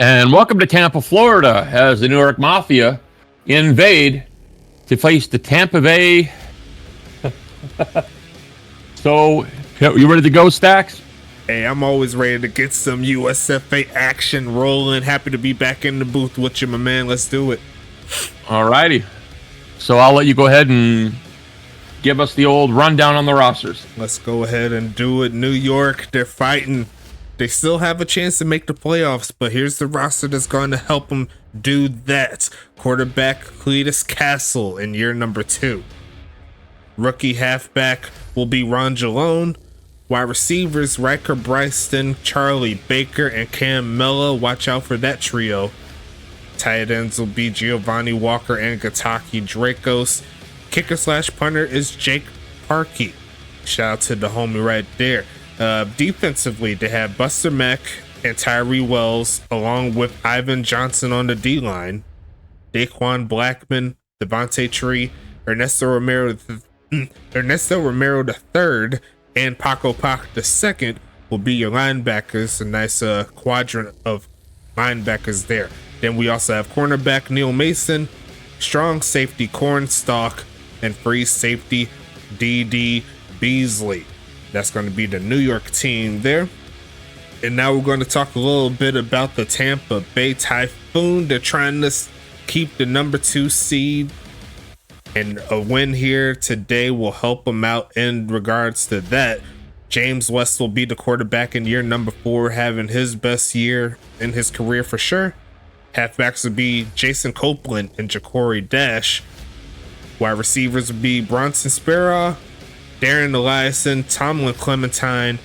And welcome to Tampa, Florida, as the New York Mafia invade to face the Tampa Bay. So, you ready to go, Stacks? Hey, I'm always ready to get some USFA action rolling. Happy to be back in the booth with you, my man. Let's do it. All righty. So I'll let you go ahead and give us the old rundown on the rosters. Let's go ahead and do it. New York, they're fighting. They still have a chance to make the playoffs, but here's the roster that's going to help them do that. Quarterback Cletus Castle in year number 2. Rookie halfback will be Ron Jalone. Wide receivers Riker Bryston, Charlie Baker, and Cam Mella. Watch out for that trio. Tight ends will be Giovanni Walker and Gataki Dracos. Kicker / punter is Jake Parkey. Shout out to the homie right there. Defensively, they have Buster Mack and Tyree Wells, along with Ivan Johnson on the D-line. Daquan Blackman, Devontae Tree, Ernesto Romero III, and Paco Pac II will be your linebackers. A nice quadrant of linebackers there. Then we also have cornerback Neil Mason, strong safety Cornstalk, and free safety D.D. Beasley. That's going to be the New York team there. And now we're going to talk a little bit about the Tampa Bay Typhoon. They're trying to keep the number 2 seed, and a win here today will help them out in regards to that. James West will be the quarterback in year number 4, having his best year in his career for sure. Halfbacks would be Jason Copeland and Ja'Cory Dash. Wide receivers would be Bronson Sparrow, Darren Eliason, Tomlin Clementine,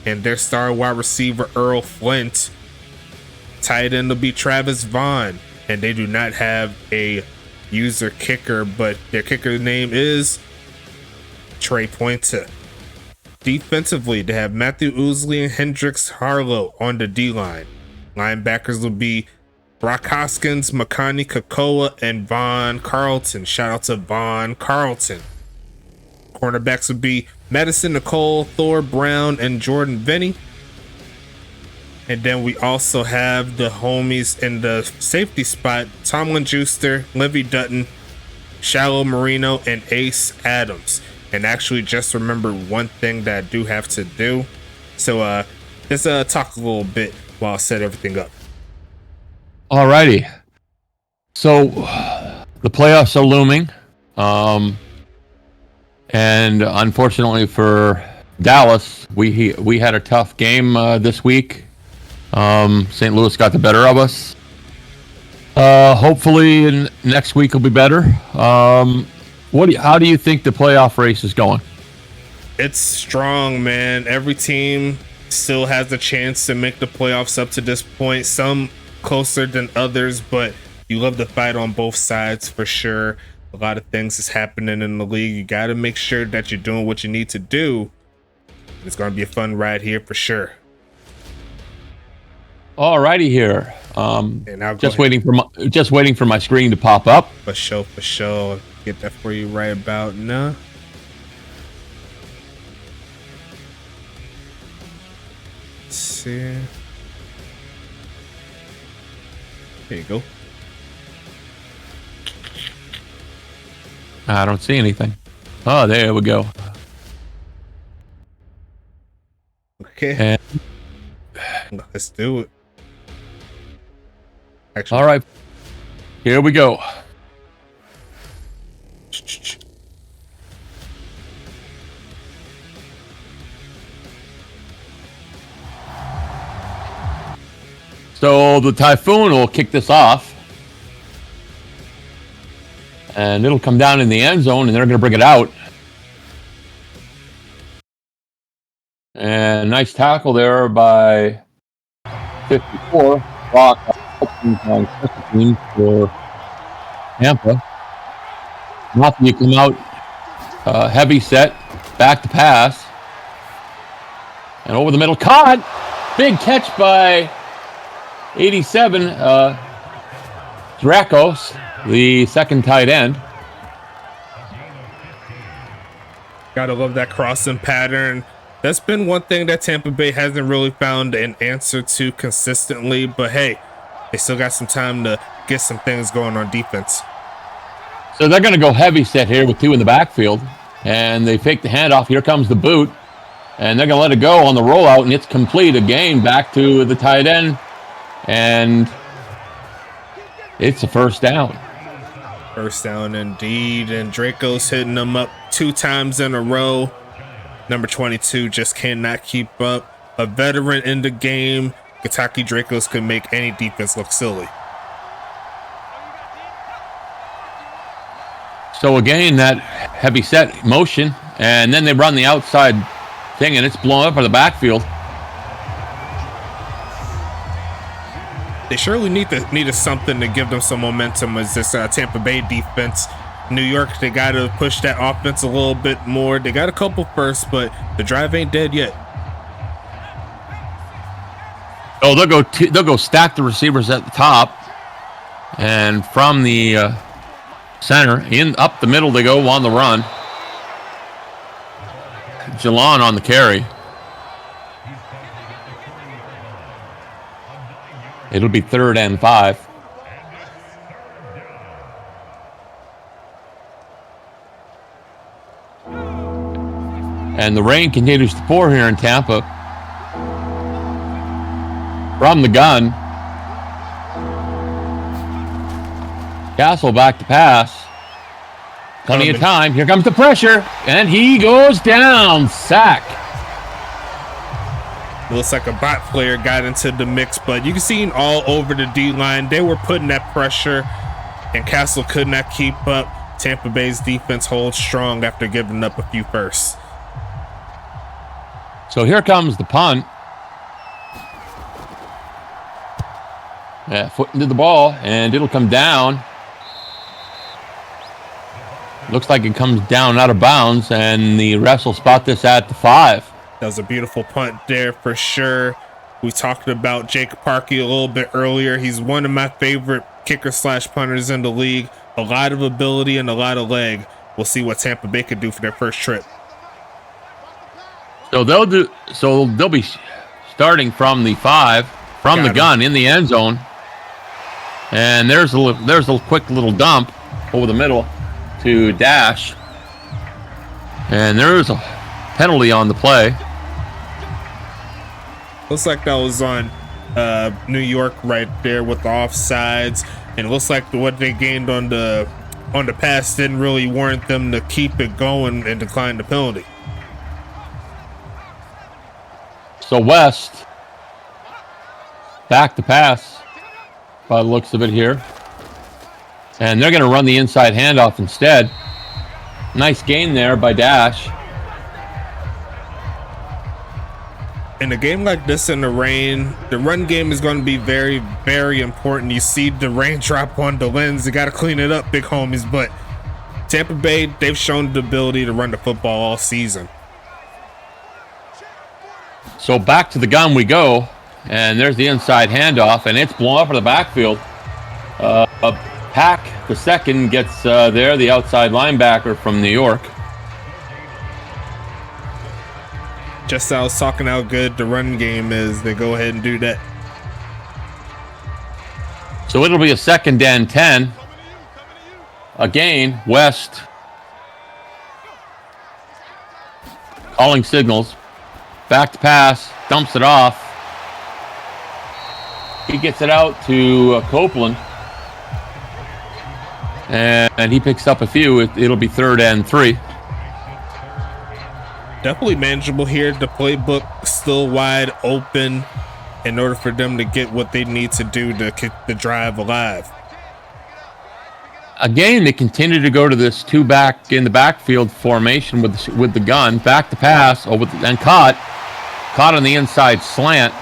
and their star wide receiver Earl Flint. Tight end will be Travis Vaughn, and they do not have a user kicker, but their kicker name is Trey Pointer. Defensively, they have Matthew Ousley and Hendrix Harlow on the D-line. Linebackers will be Brock Hoskins, Makani Kakoa, and Vaughn Carlton. Shout out to Vaughn Carlton. Cornerbacks would be Madison Nicole, Thor Brown, and Jordan Vinny. And then we also have the homies in the safety spot, Tomlin Juicer, Livy Dutton, Shallow Marino, and Ace Adams. And actually just remember one thing that I do have to do. So let's talk a little bit while I set everything up. Alrighty. So the playoffs are looming. And unfortunately for Dallas, we had a tough game this week. St. Louis got the better of us. Hopefully next week will be better. How do you think the playoff race is going? It's strong, man. Every team still has a chance to make the playoffs up to this point. Some closer than others, but you love the fight on both sides for sure. A lot of things is happening in the league. You got to make sure that you're doing what you need to do. It's going to be a fun ride here for sure. Alrighty here. Just waiting for my screen to pop up. For sure. Get that for you right about now. Let's see. There you go. I don't see anything. Oh, there we go. Okay. And let's do it. Actually, all right. Here we go. So the Typhoon will kick this off. And it'll come down in the end zone, and they're going to bring it out. And nice tackle there by 54. Brock for Tampa. Mafia come out heavy set, back to pass. And over the middle, caught. Big catch by 87. Dracos, the second tight end. Gotta love that crossing pattern. That's been one thing that Tampa Bay hasn't really found an answer to consistently, but hey, they still got some time to get some things going on defense. So they're going to go heavy set here with 2 in the backfield, and they fake the handoff. Here comes the boot, and they're going to let it go on the rollout, and it's complete. Again, back to the tight end, and it's a first down. First down indeed, and Draco's hitting them up 2 times in a row. Number 22 just cannot keep up. A veteran in the game. Kentucky Dracos can make any defense look silly. So again, that heavy set motion, and then they run the outside thing, and it's blown up for the backfield. They surely needed something to give them some momentum as this Tampa Bay defense. New York, they got to push that offense a little bit more. They got a couple firsts, but the drive ain't dead yet. Oh, they'll go stack the receivers at the top, and from the center in up the middle they go on the run. Jalon on the carry. It'll be 3rd and 5. And the rain continues to pour here in Tampa. From the gun. Castle back to pass. Plenty of time. Here comes the pressure. And he goes down. Sack. Looks like a bot player got into the mix, but you can see him all over the D-line. They were putting that pressure, and Castle could not keep up. Tampa Bay's defense holds strong after giving up a few firsts. So here comes the punt. Yeah, foot into the ball, and it'll come down. Looks like it comes down out of bounds, and the refs will spot this at the 5. That was a beautiful punt there for sure. We talked about Jake Parkey a little bit earlier. He's one of my favorite kicker/punters in the league. A lot of ability and a lot of leg. We'll see what Tampa Bay could do for their first trip. So they'll be starting from the 5, from the gun in the end zone. And there's a quick little dump over the middle to Dash. And there's a penalty on the play. Looks like that was on New York right there with the offsides. And it looks like what they gained on the pass didn't really warrant them to keep it going and decline the penalty. So West back to pass by the looks of it here. And they're going to run the inside handoff instead. Nice gain there by Dash. In a game like this in the rain, the run game is going to be very, very important. You see the raindrop on the lens. You got to clean it up, big homies. But Tampa Bay, they've shown the ability to run the football all season. So back to the gun we go. And there's the inside handoff, and it's blown up for the backfield. Pack, the second, gets there, the outside linebacker from New York. Just I was talking how good the run game is, they go ahead and do that. So it'll be a 2nd and 10. Again, West calling signals. Back to pass, dumps it off. He gets it out to Copeland. And he picks up a few. It'll be 3rd and 3. Definitely manageable here. The playbook still wide open in order for them to get what they need to do to keep the drive alive. Again, they continue to go to this 2 back in the backfield formation with the gun. Back to pass, and caught on the inside slant.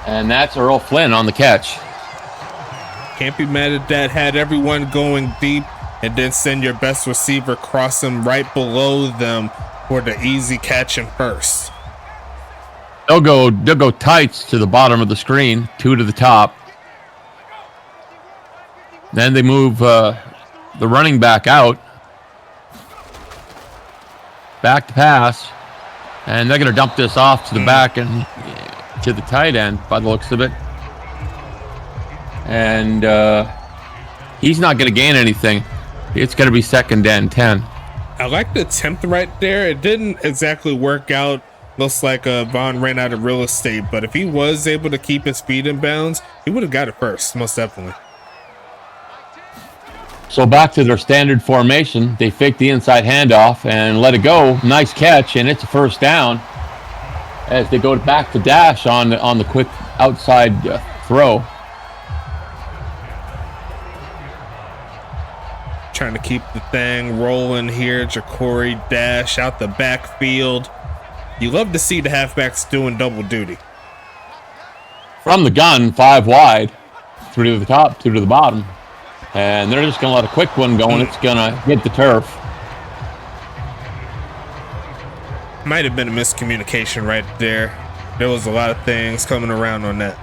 And that's Earl Flynn on the catch. Can't be mad at that. Had everyone going deep, and then send your best receiver crossing right below them for the easy catch and first. They'll go tights to the bottom of the screen, 2 to the top. Then they move the running back out. Back to pass. And they're going to dump this off to the back, and to the tight end by the looks of it. And he's not going to gain anything. It's going to be 2nd and 10. I like the attempt right there. It didn't exactly work out. Looks like Vaughn ran out of real estate, but if he was able to keep his feet in bounds, he would have got it first, most definitely. So back to their standard formation. They fake the inside handoff and let it go. Nice catch, and it's a 1st down as they go back to dash on the quick outside throw. Trying to keep the thing rolling here. Ja'Cory dash out the backfield. You love to see the halfbacks doing double duty. From the gun, 5 wide, 3 to the top, 2 to the bottom. And they're just going to let a quick one go, and it's going to hit the turf. Might have been a miscommunication right there. There was a lot of things coming around on that.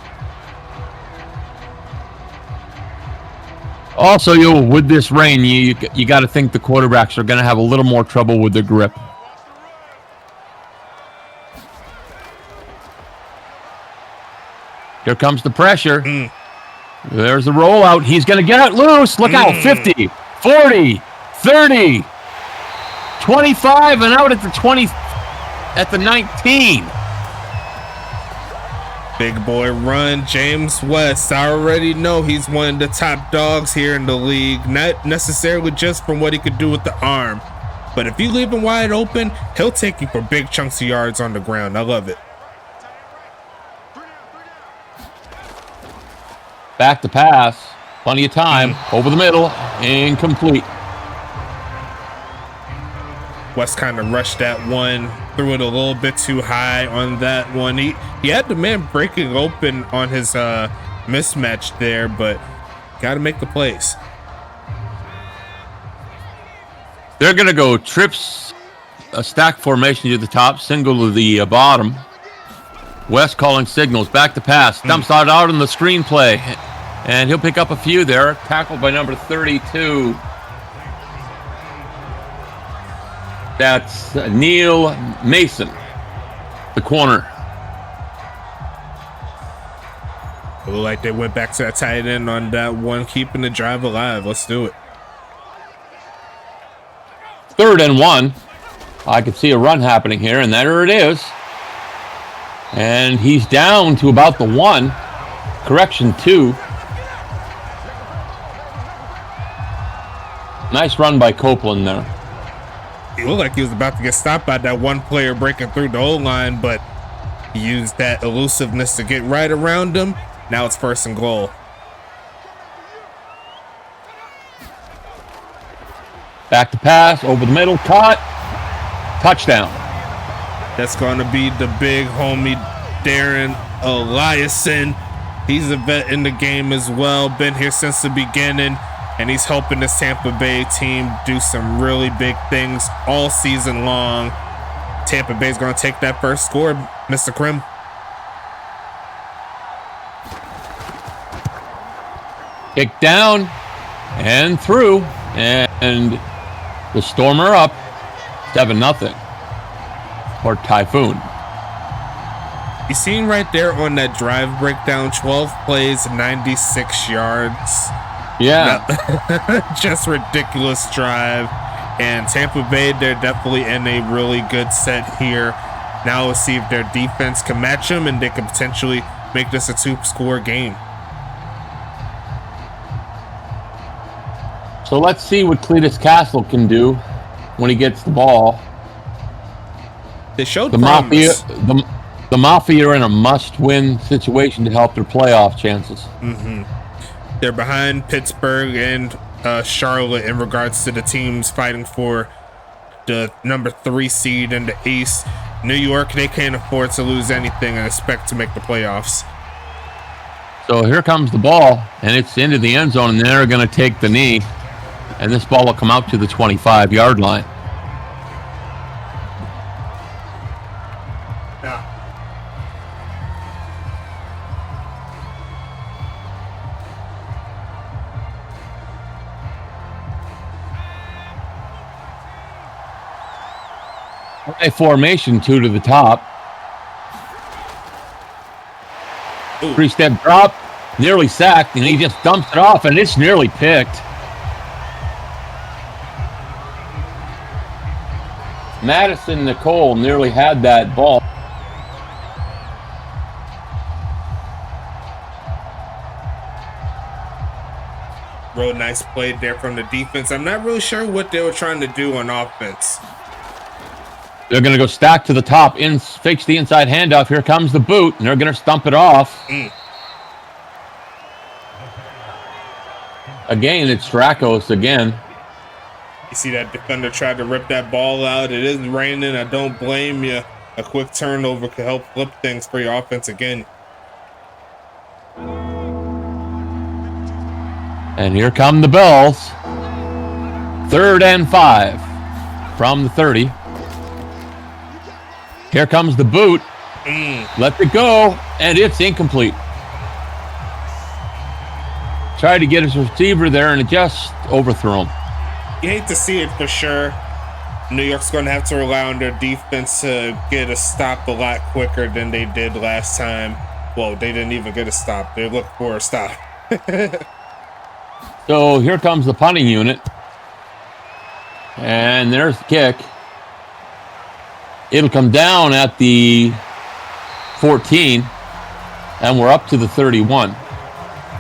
Also, with this rain, you got to think the quarterbacks are going to have a little more trouble with their grip. Here comes the pressure. There's the rollout. He's going to get it loose. Look out. 50, 40, 30, 25, and out at the 20, at the 19. Big boy run, James West. I already know he's one of the top dogs here in the league. Not necessarily just from what he could do with the arm, but if you leave him wide open, he'll take you for big chunks of yards on the ground. I love it. Back to pass. Plenty of time. Over the middle. Incomplete. West kind of rushed that one, threw it a little bit too high on that one. He had the man breaking open on his mismatch there, but got to make the plays. They're going to go trips, a stack formation to the top, single to the bottom. West calling signals. Back to pass. Dumps out on the screenplay. And he'll pick up a few there. Tackled by number 32. That's Neil Mason, the corner. It looked like they went back to that tight end on that one, keeping the drive alive. Let's do it. 3rd and 1. I could see a run happening here, and there it is. And he's down to about the 1. Correction, 2. Nice run by Copeland there. He looked like he was about to get stopped by that one player breaking through the O-line, but he used that elusiveness to get right around him. Now it's 1st and goal. Back to pass, over the middle, caught. Touchdown. That's going to be the big homie, Darren Eliason. He's a vet in the game as well. Been here since the beginning, and he's helping this Tampa Bay team do some really big things all season long. Tampa Bay's going to take that first score, Mr. Krim. Kick down and through, and the Stormer up 7-0 for Typhoon. You seen right there on that drive breakdown, 12 plays, 96 yards. Yeah. Just ridiculous drive. And Tampa Bay, they're definitely in a really good set here. Now we'll see if their defense can match them and they can potentially make this a 2-score game. So let's see what Cletus Castle can do when he gets the ball. They showed the promise. The Mafia are in a must-win situation to help their playoff chances. They're behind Pittsburgh and Charlotte in regards to the teams fighting for the number 3 seed in the East. New York, they can't afford to lose anything and expect to make the playoffs. So here comes the ball, and it's into the end zone, and they're going to take the knee, and this ball will come out to the 25-yard line. High formation, 2 to the top. Ooh. 3-step drop, nearly sacked, and he just dumps it off, and it's nearly picked. Madison Nicole nearly had that ball. Real nice play there from the defense. I'm not really sure what they were trying to do on offense. They're going to go stack to the top, fakes the inside handoff. Here comes the boot, and they're going to stump it off. Again, it's Strakos again. You see that defender tried to rip that ball out. It is raining. I don't blame you. A quick turnover could help flip things for your offense again. And here come the bells. 3rd and 5 from the 30. Here comes the boot. Let it go, and it's incomplete. Tried to get his receiver there, and it just overthrew him. You hate to see it for sure. New York's going to have to rely on their defense to get a stop a lot quicker than they did last time. Well, they didn't even get a stop. They looked for a stop. So here comes the punting unit. And there's the kick. It'll come down at the 14. And we're up to the 31.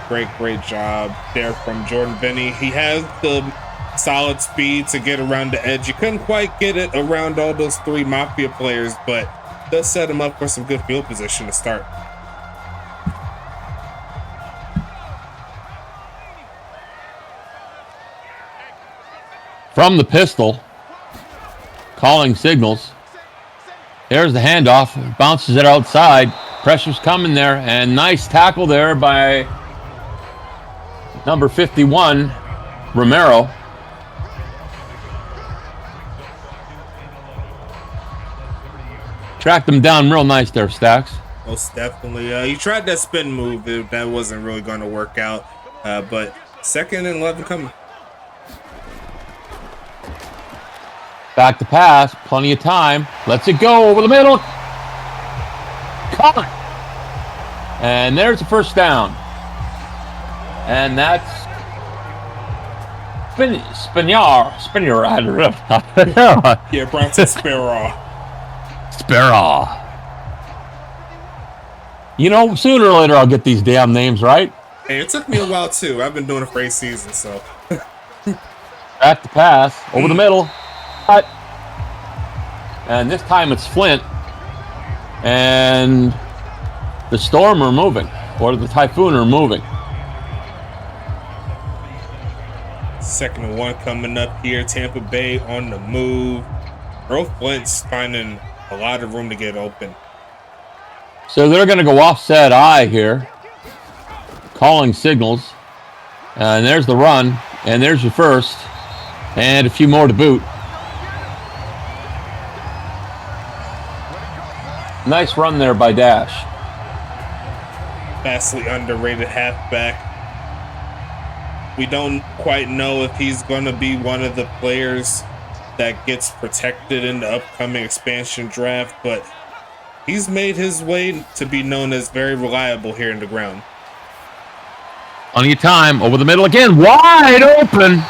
Great job there from Jordan Vinny. He has the solid speed to get around the edge. You couldn't quite get it around all those 3 Mafia players, but does set him up for some good field position to start. From the pistol, calling signals. There's the handoff, bounces it outside. Pressure's coming there, and nice tackle there by number 51, Romero. Tracked him down real nice there, Stacks. Most definitely. He tried that spin move. That wasn't really going to work out. But 2nd and 11 coming. Back to pass, plenty of time. Lets it go over the middle. Caught. And there's the first down. And that's Spanier. Yeah, Bronson Sparrow. Sparrow. You know, sooner or later I'll get these damn names right. Hey, it took me a while too. I've been doing it for 8 seasons, so. Back to pass, over the middle. Cut. And this time it's Flint. And the Storm are moving, or the Typhoon are moving. 2nd and 1 coming up here. Tampa Bay on the move. Earl Flint's finding a lot of room to get open. So they're going to go offset I here. Calling signals. And there's the run. And there's your first. And a few more to boot. Nice run there by Dash. Vastly underrated halfback. We don't quite know if he's going to be one of the players that gets protected in the upcoming expansion draft, but he's made his way to be known as very reliable here in the ground. Plenty of time. Over the middle again. Wide open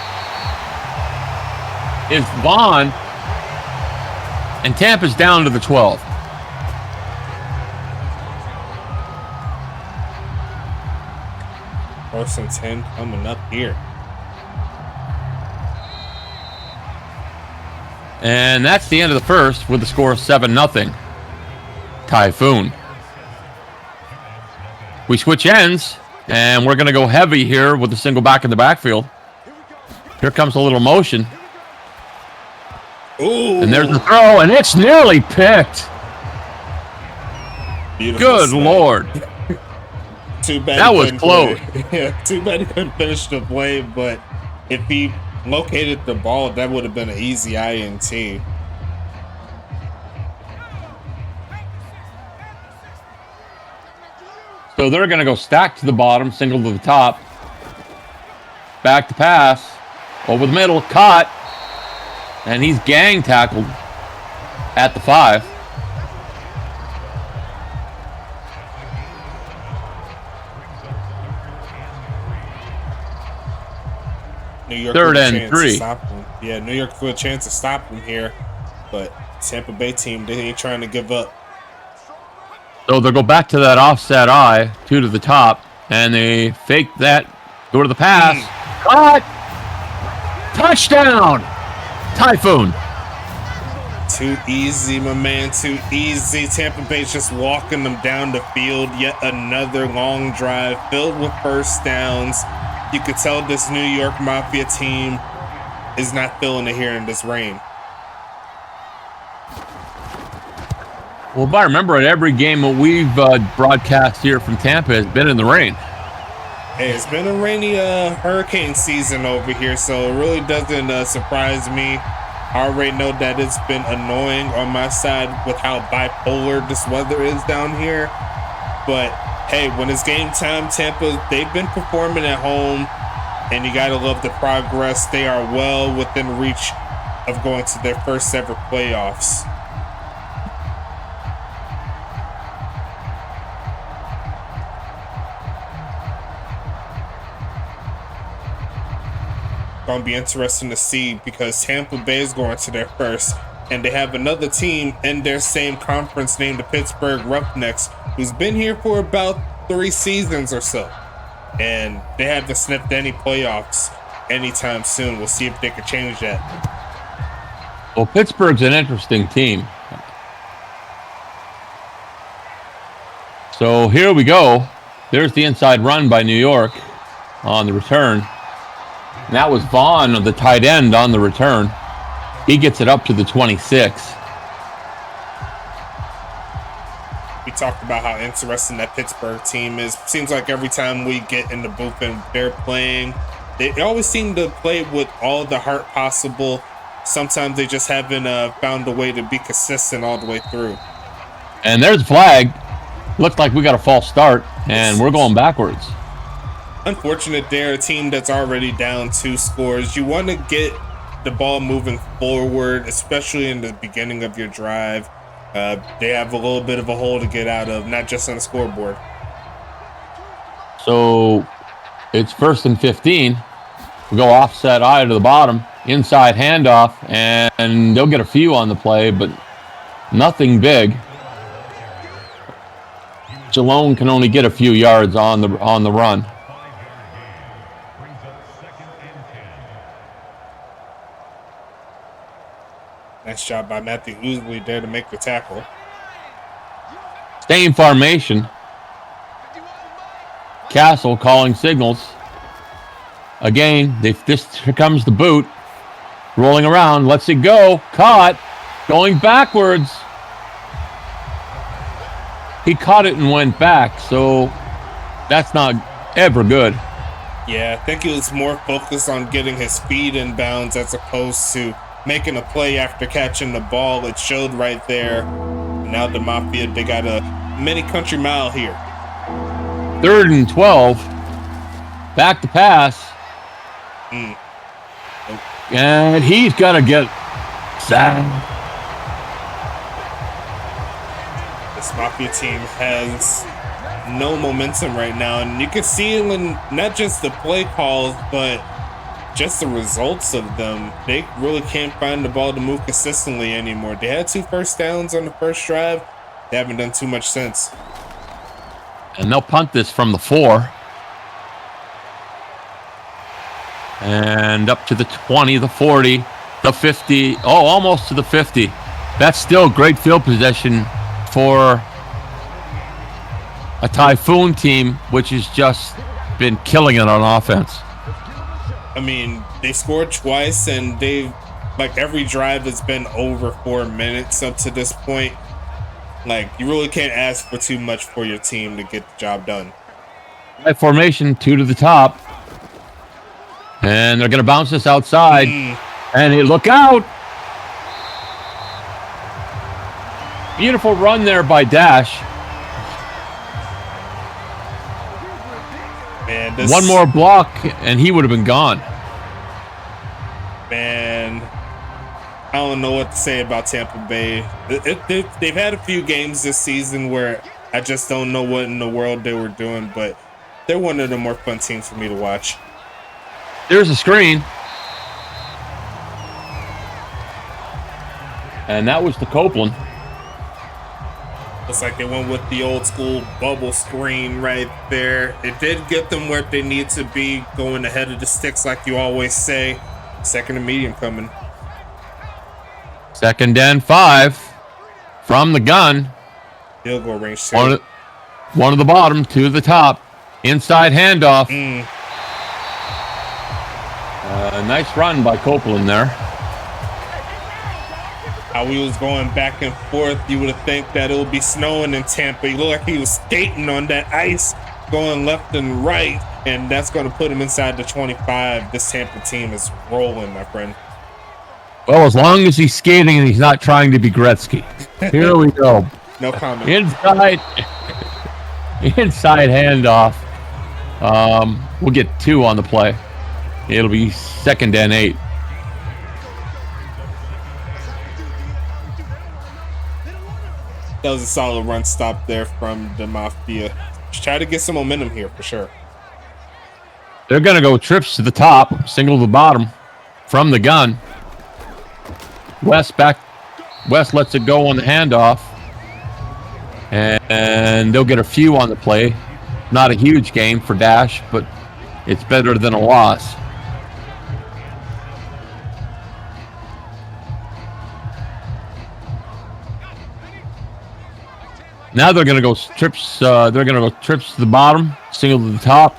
is Vaughn. And Tampa's down to the 12. First and 10 coming up here. And that's the end of the first with the score of 7-0. Typhoon. We switch ends, and we're going to go heavy here with the single back in the backfield. Here comes a little motion. Ooh. And there's the throw, and it's nearly picked. Beautiful Good snap. Lord. Too bad that was close. Yeah, too bad he couldn't finish the play, but if he located the ball, that would have been an easy INT. So they're going to go stack to the bottom, single to the top. Back to pass. Over the middle, caught. And he's gang tackled at the 5. New York Third with a and chance 3. to stop him. Yeah, New York with a chance to stop him here, but Tampa Bay team, they ain't trying to give up. So they'll go back to that offset eye, 2 to the top, and they fake that, go to the pass. Caught! Touchdown! Typhoon. Too easy, my man, too easy. Tampa Bay's just walking them down the field. Yet another long drive filled with first downs. You could tell this New York Mafia team is not feeling it here in this rain. Well, if I remember it, every game that we've broadcast here from Tampa has been in the rain. Hey, it's been a rainy hurricane season over here, so it really doesn't surprise me. I already know that it's been annoying on my side with how bipolar this weather is down here. But hey, when it's game time, Tampa, they've been performing at home, and you gotta love the progress. They are well within reach of going to their first ever playoffs. Gonna be interesting to see because Tampa Bay is going to their first, and they have another team in their same conference named the Pittsburgh Roughnecks, who's been here for about 3 seasons or so, and they haven't sniffed any playoffs anytime soon. We'll see if they can change that. Well, Pittsburgh's an interesting team. So here we go. There's the inside run by New York on the return. And that was Vaughn, the tight end, on the return. He gets it up to the 26. We talked about how interesting that Pittsburgh team is. Seems like every time we get in the booth and they're playing, they always seem to play with all the heart possible. Sometimes they just haven't found a way to be consistent all the way through. And there's a flag. Looks like we got a false start, and we're going backwards. Unfortunate, they're a team that's already down 2 scores. You want to get the ball moving forward, especially in the beginning of your drive. They have a little bit of a hole to get out of, not just on the scoreboard. So it's 1st and 15. We go offset eye to the bottom, inside handoff, and they'll get a few on the play, but nothing big. Jalone can only get a few yards on the run. Nice job by Matthew Usley there to make the tackle. Same formation. Castle calling signals. Again, here comes the boot. Rolling around, lets it go. Caught. Going backwards. He caught it and went back, so that's not ever good. Yeah, I think he was more focused on getting his feet in bounds as opposed to making a play after catching the ball. It showed right there. Now the Mafia, they got a mini country mile here. 3rd and 12. Back to pass. And he's got to get sacked. This Mafia team has no momentum right now, and you can see it in not just the play calls, but just the results of them. They really can't find the ball to move consistently anymore. They had 2 first downs on the first drive. They haven't done too much since. And they'll punt this from the 4. And up to the 20, the 40, the 50. Oh, almost to the 50. That's still great field position for a Typhoon team, which has just been killing it on offense. I mean, they scored twice, and they've, like, every drive has been over 4 minutes up to this point. Like, you really can't ask for too much for your team to get the job done. Right formation, 2 to the top. And they're going to bounce this outside. And hey, look out! Beautiful run there by Dash. Man, one more block, and he would have been gone. Man, I don't know what to say about Tampa Bay. They've had a few games this season where I just don't know what in the world they were doing, but they're one of the more fun teams for me to watch. There's a screen. And that was to Copeland. Looks like they went with the old school bubble screen right there. It did get them where they need to be, going ahead of the sticks like you always say. Second and medium coming. 2nd and 5 from the gun. Field goal range. One of the bottom, 2 of the top. Inside handoff. Nice run by Copeland there. How he was going back and forth, you would have think that it would be snowing in Tampa. He looked like he was skating on that ice, going left and right, and that's going to put him inside the 25. This Tampa team is rolling, my friend. Well, as long as he's skating and he's not trying to be Gretzky. Here we go. No comment. Inside handoff. We'll get 2 on the play. It'll be 2nd and 8. That was a solid run stop there from the Mafia. Just try to get some momentum here for sure. They're going to go trips to the top, single to the bottom from the gun. West lets it go on the handoff. And they'll get a few on the play. Not a huge game for Dash, but it's better than a loss. Now they're going to go trips. They're going to go trips to the bottom, single to the top.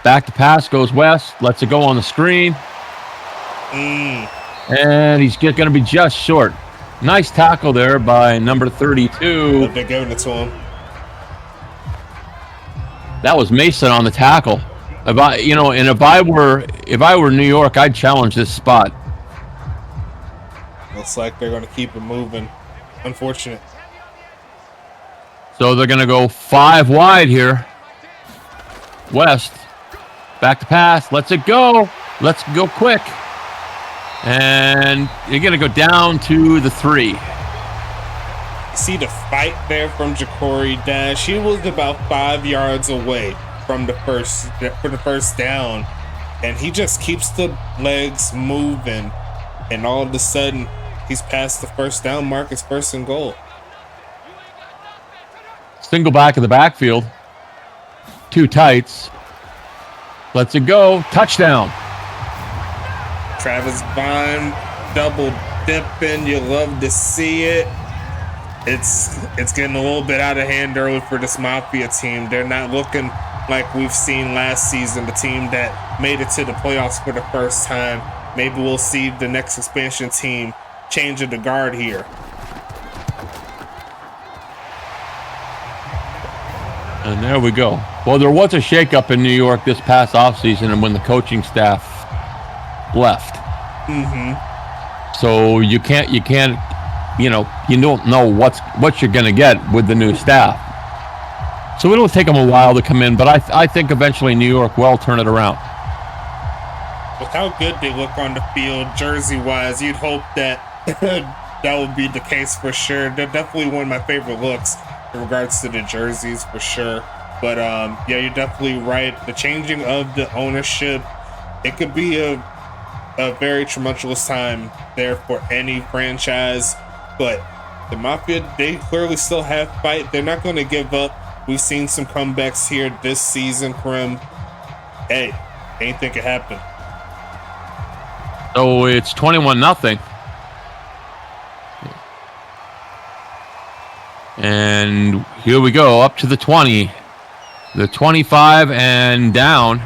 Back to pass goes West. Lets it go on the screen. And he's going to be just short. Nice tackle there by number 32. They're giving it to him. That was Mason on the tackle. If I were New York, I'd challenge this spot. Looks like they're going to keep it moving. Unfortunate. So they're going to go 5 wide here. West. Back to pass. Lets it go. Let's go quick. And you're going to go down to the 3. See the fight there from Ja'Cory Dash. He was about 5 yards away from the first down. And he just keeps the legs moving. And all of a sudden, he's past the first down mark. It's 1st and goal. Single back in the backfield. 2 tights. Lets it go. Touchdown. Travis Bond double dipping. You love to see it. It's getting a little bit out of hand early for this Mafia team. They're not looking like we've seen last season, the team that made it to the playoffs for the first time. Maybe we'll see the next expansion team changing the guard here. And there we go. Well, there was a shakeup in New York this past offseason and when the coaching staff left. So you don't know what you're going to get with the new staff. So it'll take them a while to come in, but I think eventually New York will turn it around. With how good they look on the field, jersey-wise, you'd hope that that would be the case for sure. They're definitely one of my favorite looks in regards to the jerseys for sure. But yeah, you're definitely right. The changing of the ownership, it could be a very tumultuous time there for any franchise. But the Mafia, they clearly still have fight. They're not going to give up. We've seen some comebacks here this season, Krim. Hey, anything could happen. So it's 21-0. And here we go, up to the 20. The 25 and down.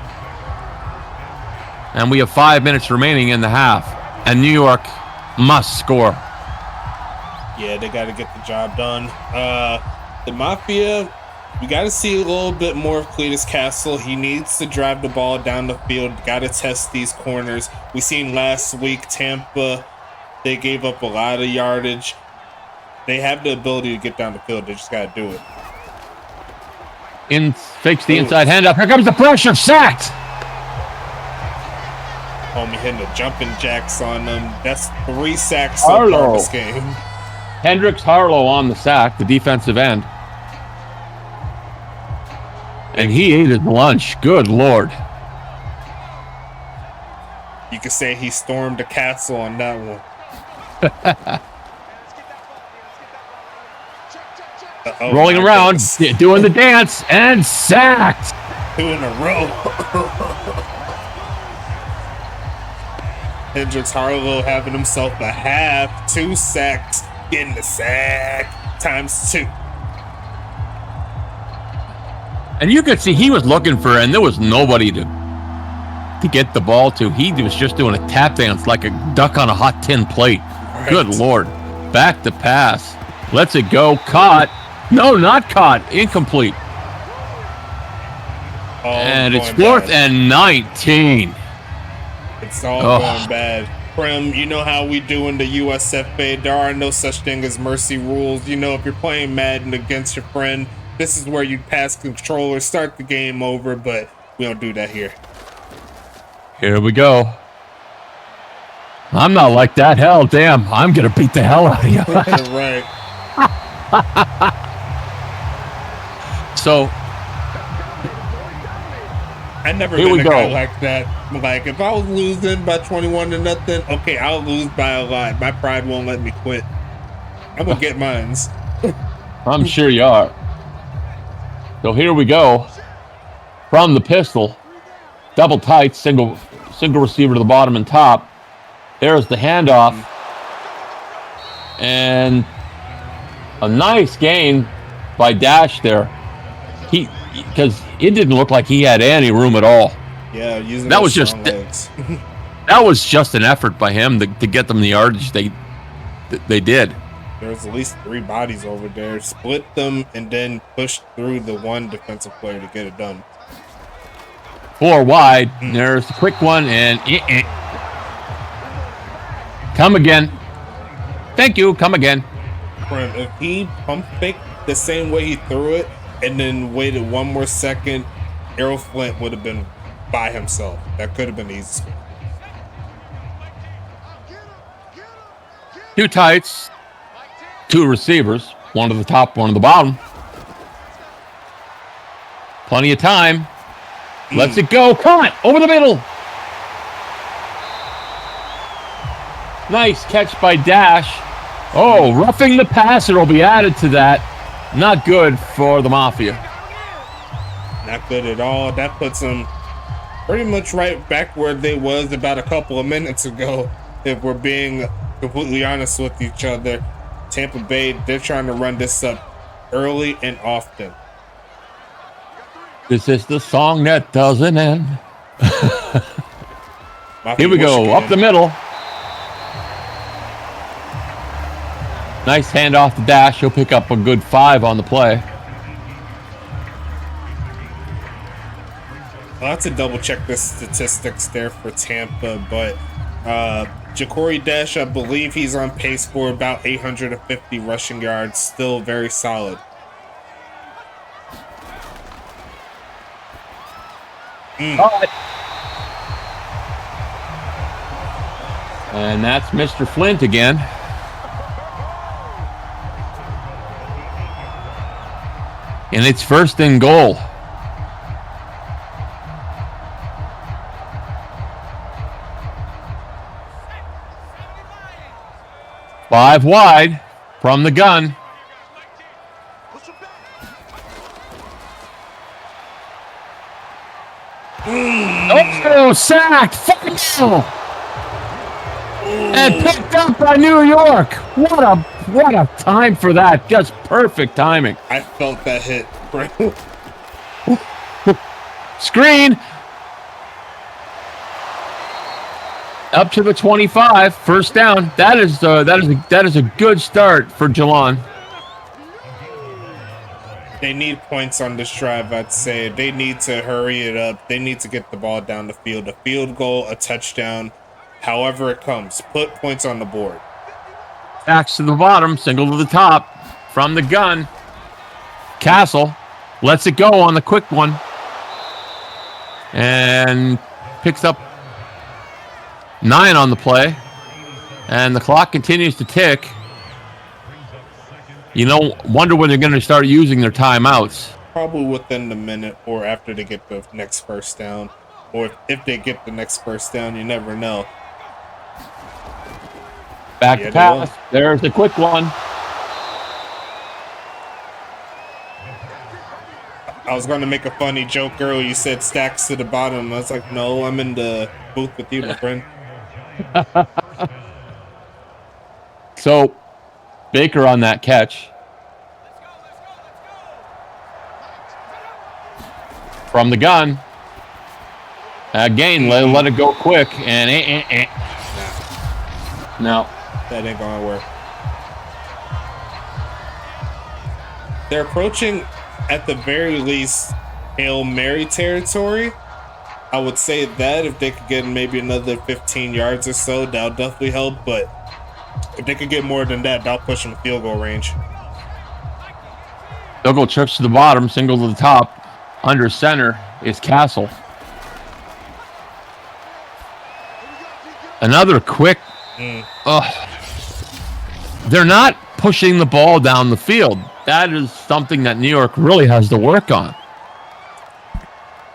And we have 5 minutes remaining in the half. And New York must score. Yeah, they got to get the job done. The Mafia, we got to see a little bit more of Cletus Castle. He needs to drive the ball down the field. Got to test these corners. We seen last week Tampa, they gave up a lot of yardage. They have the ability to get down the field. They just got to do it. Fakes the inside handoff. Here comes the pressure. Sacked. Homie hitting the jumping jacks on them. That's 3 sacks so far this game. Hendricks Harlow on the sack, the defensive end. And he ate his lunch. Good Lord. You could say he stormed the castle on that one. rolling around, doing the dance, and sacked. 2 in a row. Hendricks Harlow having himself a half, 2 sacks, getting the sack ×2. And you could see he was looking for, and there was nobody to get the ball to. He was just doing a tap dance like a duck on a hot tin plate. Right. Good Lord. Back to pass. Lets it go. Caught. No, not caught. Incomplete. And it's 4th and 19. It's all going bad. Prem, you know how we do in the USFA. There are no such thing as mercy rules. You know, if you're playing Madden against your friend, this is where you pass controller, start the game over, but we don't do that here. Here we go. I'm not like that. Hell, damn. I'm going to beat the hell out of you. Right. So, I never been a guy like that. Like, if I was losing by 21-0, okay, I'll lose by a lot. My pride won't let me quit. I'm going to get mines. I'm sure you are. So here we go. From the pistol. Double tight, single receiver to the bottom and top. There's the handoff. And a nice gain by Dash there. Because it didn't look like he had any room at all. Yeah, using that was just legs. That was just an effort by him to get them the yardage they did. There's at least 3 bodies over there. Split them and then push through the one defensive player to get it done. 4 wide. There's the quick one and come again. Thank you. Come again. If he pump faked the same way he threw it and then waited 1 more second, Errol Flint would have been by himself. That could have been easy. 2 tights, 2 receivers, 1 to the top, 1 to the bottom. Plenty of time. Lets it go. Caught over the middle. Nice catch by Dash. Oh, roughing the passer will be added to that. Not good for the Mafia. Not good at all. That puts them pretty much right back where they was about a couple of minutes ago. If we're being completely honest with each other, Tampa Bay, they're trying to run this up early and often. This is the song that doesn't end. Here we go, up the middle. Nice handoff to Dash. He'll pick up a good 5 on the play. I'll have to double check the statistics there for Tampa, but Ja'Cory Dash, I believe he's on pace for about 850 rushing yards. Still very solid. And that's Mr. Flint again. And it's 1st and goal. Five wide from the gun. Oh, sacked! And picked up by New York. What a time for that! Just perfect timing. I felt that hit. Screen up to the 25. 1st down. That is a good start for Jelon. They need points on this drive, I'd say. They need to hurry it up. They need to get the ball down the field. A field goal, a touchdown, however it comes. Put points on the board. Backs to the bottom, single to the top. From the gun. Castle lets it go on the quick one. And picks up 9 on the play. And the clock continues to tick. You know, wonder when they're going to start using their timeouts. Probably within the minute or after they get the next 1st down. Or if they get the next 1st down, you never know. Back to pass. There's the quick one. I was going to make a funny joke earlier. You said stacks to the bottom. I was like, no, I'm in the booth with you, my friend. So, Baker on that catch. From the gun. Again, let it go quick. And No. That ain't going to work. They're approaching, at the very least, Hail Mary territory. I would say that if they could get maybe another 15 yards or so, that'll definitely help. But if they could get more than that, that'll push them field goal range. They'll go trips to the bottom, single to the top. Under center is Castle. Another quick. They're not pushing the ball down the field. That is something that New York really has to work on.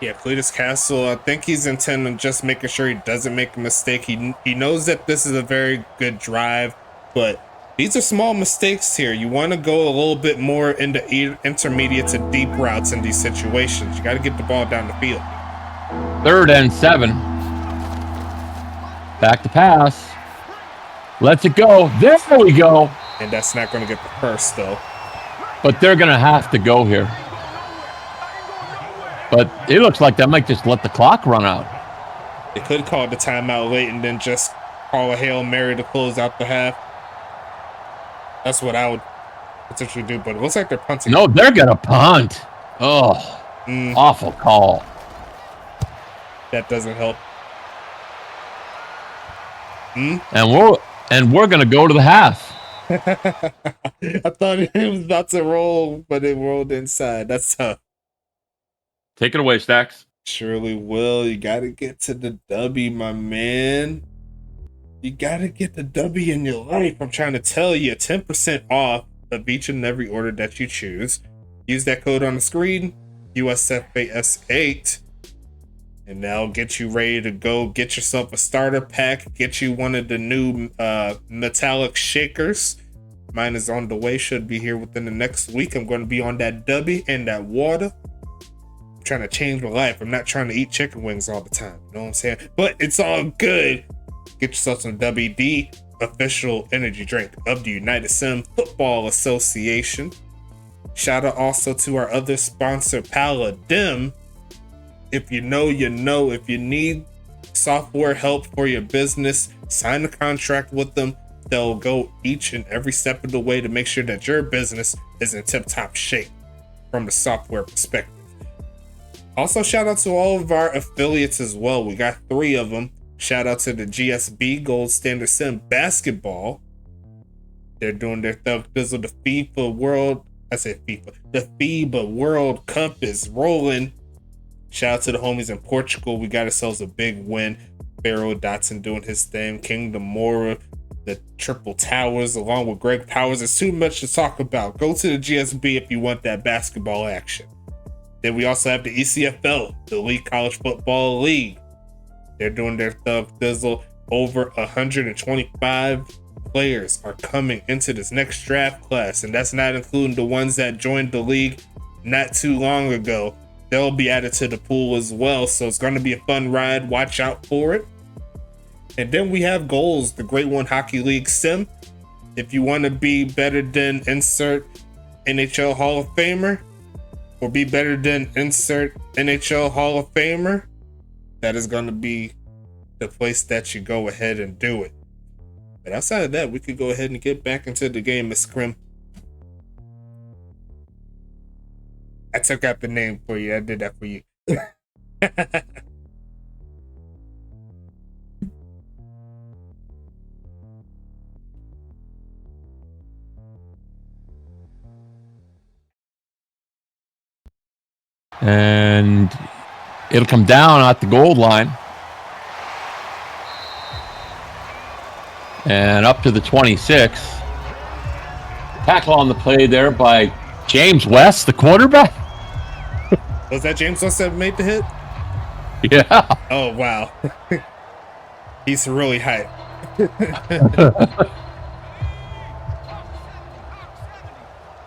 Yeah, Cletus Castle, I think he's intent on just making sure he doesn't make a mistake. He knows that this is a very good drive, but these are small mistakes here. You want to go a little bit more into intermediate to deep routes in these situations. You got to get the ball down the field. 3rd and 7. Back to pass. Lets it go. There we go. And that's not going to get the first, though. But they're going to have to go here. But it looks like they might just let the clock run out. They could call the timeout late and then just call a Hail Mary to close out the half. That's what I would potentially do, but it looks like they're punting. No, they're going to punt. Oh, awful call. That doesn't help. And we're going to go to the half. I thought it was about to roll, but it rolled inside. That's tough. Take it away, Stacks. Surely will. You got to get to the W, my man. You got to get the W in your life. I'm trying to tell you, 10% off of each and every order that you choose. Use that code on the screen, USFA S8, and that'll get you ready to go. Get yourself a starter pack. Get you one of the new metallic shakers. Mine is on the way. Should be here within the next week. I'm going to be on that W and that water. I'm trying to change my life. I'm not trying to eat chicken wings all the time. You know what I'm saying? But it's all good. Get yourself some WD, official energy drink of the United Sim Football Association. Shout out also to our other sponsor, Paladin. If you know, you know. If you need software help for your business, sign a contract with them. They'll go each and every step of the way to make sure that your business is in tip-top shape from the software perspective. Also, shout out to all of our affiliates as well. We got 3 of them. Shout out to the GSB Gold Standard Sim Basketball. They're doing their Thug Dizzle. The FIFA World, I said FIFA. The FIBA World Cup is rolling. Shout out to the homies in Portugal. We got ourselves a big win. Pharaoh Dotson doing his thing. Kingdom Mora, the Triple Towers, along with Greg Powers. There's too much to talk about. Go to the GSB if you want that basketball action. Then we also have the ECFL, the League College Football League. They're doing their Thug Dizzle. Over 125 players are coming into this next draft class, and that's not including the ones that joined the league not too long ago. They'll be added to the pool as well, so it's going to be a fun ride. Watch out for it. And then we have goals, the Great One Hockey League Sim. If you want to be better than insert NHL Hall of Famer, or be better than insert NHL Hall of Famer, that is going to be the place that you go ahead and do it. But outside of that, we could go ahead and get back into the game, Miss Krim. I took out the name for you. I did that for you. And it'll come down at the goal line. And up to the 26. Tackle on the play there by James West, the quarterback. Was that James West that made the hit? Yeah. Oh, wow. He's really hype. I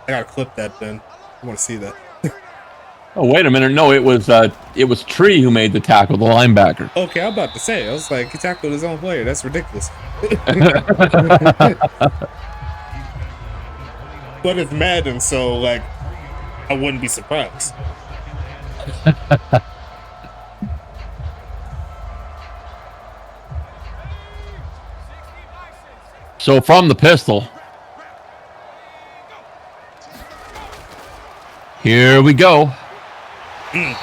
gotta clip that then. I want to see that. Oh, wait a minute. No, it was Tree who made the tackle, the linebacker. Okay, I'm about to say. I was like, he tackled his own player. That's ridiculous. But it's Madden, so like, I wouldn't be surprised. So from the pistol. Here we go.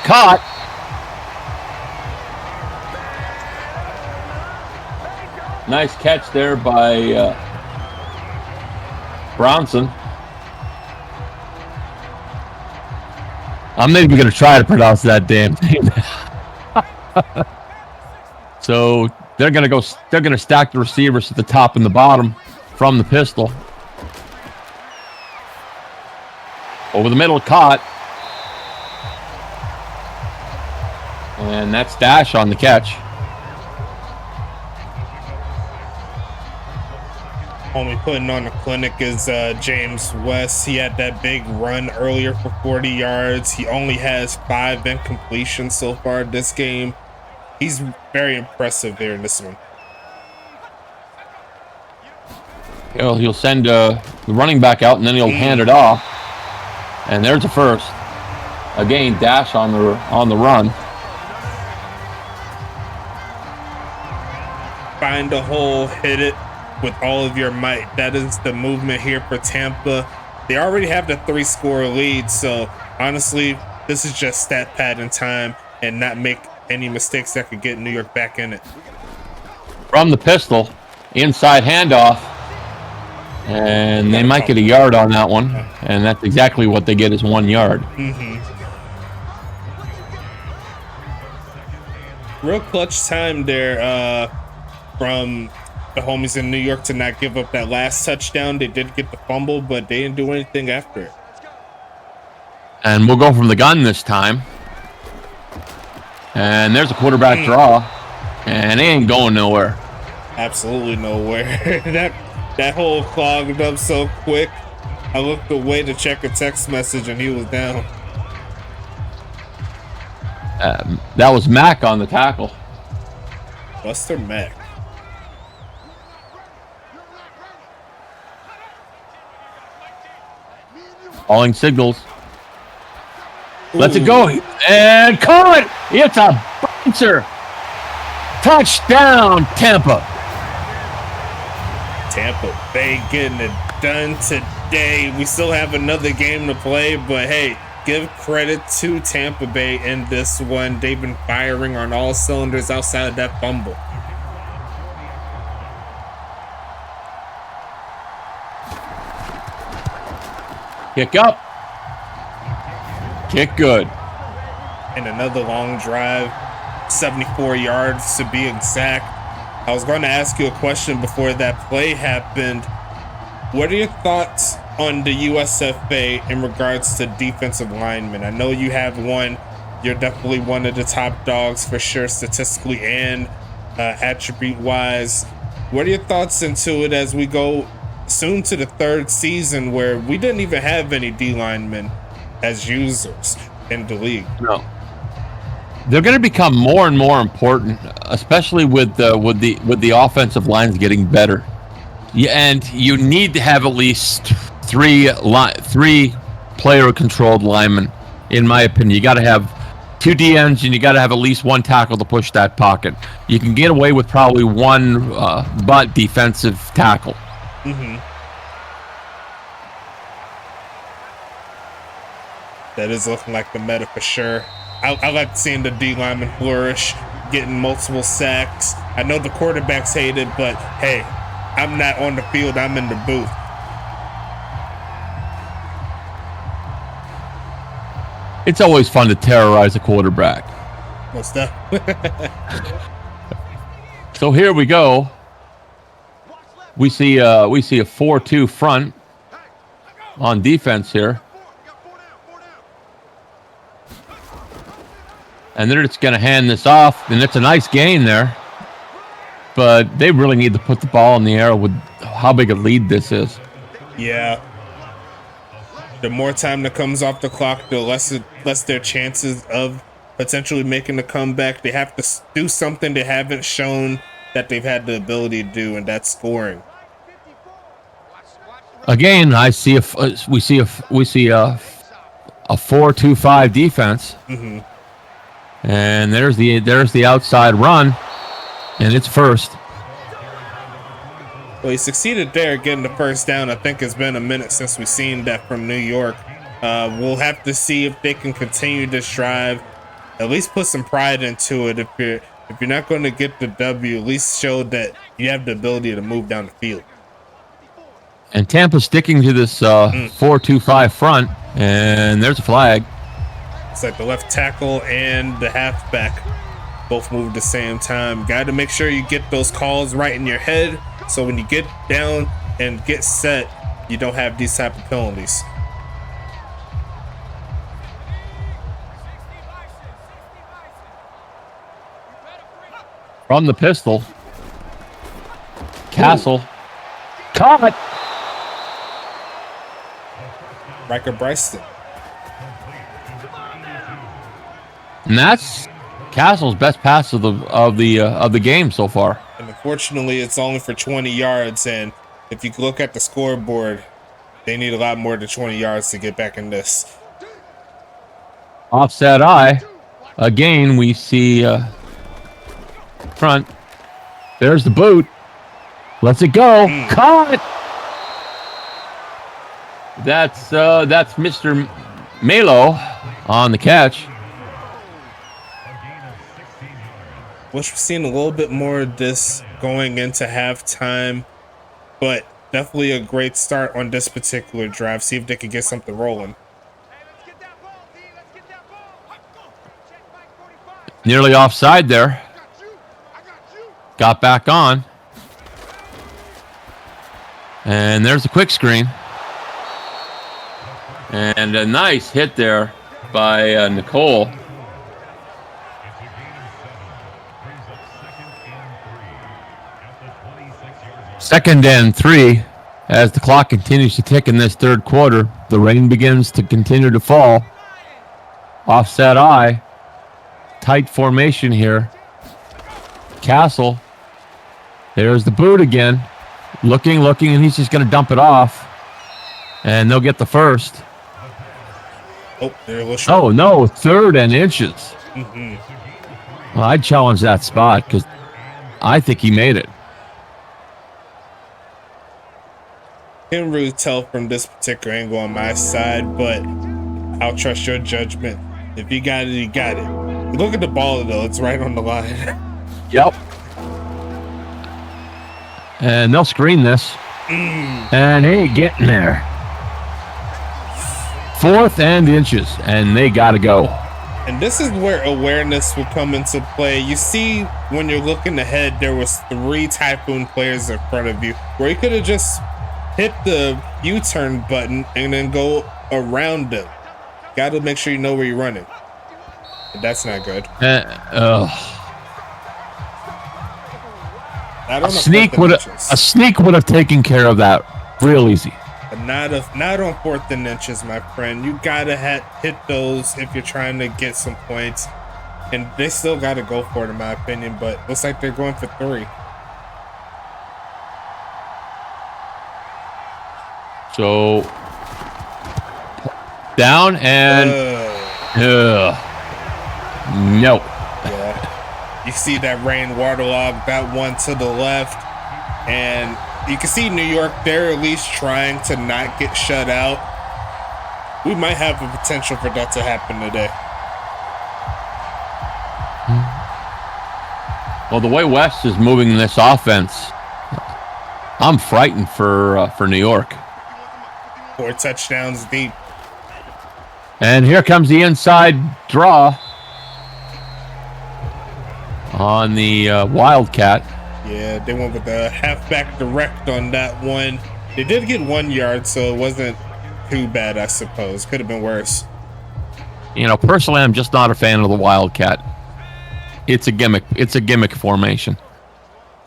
Caught. Nice catch there by Bronson. I'm not even going to try to pronounce that damn thing. So they're going to stack the receivers at the top and the bottom from the pistol. Over the middle, caught. And that's Dash on the catch. Homie putting on the clinic is James West. He had that big run earlier for 40 yards. He only has 5 incompletions so far this game. He's very impressive there in this one. He'll send the running back out, and then he'll hand it off. And there's a first. Again, Dash on the run. Find a hole, hit it with all of your might. That is the movement here for Tampa. They already have the 3-score lead, so honestly, this is just stat pad in time and not make any mistakes that could get New York back in it. From the pistol, inside handoff, and they might get a yard on that one, and that's exactly what they get is 1 yard. Real clutch time there from the homies in New York to not give up that last touchdown. They did get the fumble, but they didn't do anything after it. And we'll go from the gun this time. And there's a quarterback draw, and he ain't going nowhere. Absolutely nowhere. That hole clogged up so quick. I looked away to check a text message, and he was down. That was Mack on the tackle. Buster Mack. Calling signals. Let's it go. And caught. It's a bouncer. Touchdown, Tampa. Tampa Bay getting it done today. We still have another game to play, but hey, give credit to Tampa Bay in this one. They've been firing on all cylinders outside of that fumble. Kick up. Kick good. And another long drive, 74 yards to be exact. I was going to ask you a question before that play happened. What are your thoughts on the USFA in regards to defensive linemen? I know you have one. You're definitely one of the top dogs for sure, statistically and attribute-wise. What are your thoughts into it as we go soon to the 3rd season where we didn't even have any D linemen as users in the league? No. They're going to become more and more important, especially with the offensive lines getting better. Yeah, and you need to have at least three player-controlled linemen, in my opinion. You got to have 2 DNs, and you got to have at least 1 tackle to push that pocket. You can get away with probably 1 butt defensive tackle. That is looking like the meta for sure. I like seeing the D lineman flourish, getting multiple sacks. I know the quarterbacks hate it, but hey, I'm not on the field, I'm in the booth. It's always fun to terrorize a quarterback. Most definitely. So here we go. We see a 4-2 front on defense here. And they're just going to hand this off, and it's a nice gain there. But they really need to put the ball in the air with how big a lead this is. Yeah. The more time that comes off the clock, the less their chances of potentially making a comeback. They have to do something they haven't shown that they've had the ability to do, and that's scoring. Again, we see a 4-2-5 defense, and there's the outside run, and it's first. Well, he succeeded there, getting the first down. I think it's been a minute since we've seen that from New York. We'll have to see if they can continue this drive, at least put some pride into it. If you're not going to get the W, at least show that you have the ability to move down the field. And Tampa sticking to this 4-2-5 front, and there's a flag. It's like the left tackle and the halfback both move at the same time. Got to make sure you get those calls right in your head, so when you get down and get set, you don't have these type of penalties. From the pistol, Castle caught. Riker Bryson. And that's Castle's best pass of the game so far. And unfortunately, it's only for 20 yards. And if you look at the scoreboard, they need a lot more than 20 yards to get back in this. Offset eye. Again, we see front. There's the boot. Lets it go. Caught. That's Mr. Melo on the catch. Wish we've seen a little bit more of this going into halftime, but definitely a great start on this particular drive. See if they can get something rolling. Nearly offside there. Got back on. And there's a quick screen. And a nice hit there by Nicole. Second and 3 as the clock continues to tick in this third quarter. The rain begins to continue to fall. Offset eye. Tight formation here. Castle. There's the boot again. Looking, and he's just going to dump it off. And they'll get the first. Oh, they're a little short. Oh, no. 3rd and inches. Well, I'd challenge that spot because I think he made it. Can't really tell from this particular angle on my side, but I'll trust your judgment. If you got it, you got it. Look at the ball, though. It's right on the line. Yep. And they'll screen this. And he ain't getting there. 4th and inches, and they got to go. And this is where awareness will come into play. You see, when you're looking ahead, there was 3 Typhoon players in front of you, where you could have just hit the U-turn button and then go around them. Got to make sure you know where you're running. And that's not good. A sneak would have taken care of that real easy. But not on 4th and inches, my friend. You gotta hit those if you're trying to get some points, and they still gotta go for it, in my opinion. But looks like they're going for 3. So down and no. Yeah. You see that rain waterlog that one to the left, and you can see New York, they're at least trying to not get shut out. We might have the potential for that to happen today. Well, the way West is moving this offense, I'm frightened for New York. 4 touchdowns deep. And here comes the inside draw on the Wildcat. Yeah, they went with the halfback direct on that one. They did get 1 yard, so it wasn't too bad, I suppose. Could have been worse. You know, personally, I'm just not a fan of the Wildcat. It's a gimmick. It's a gimmick formation.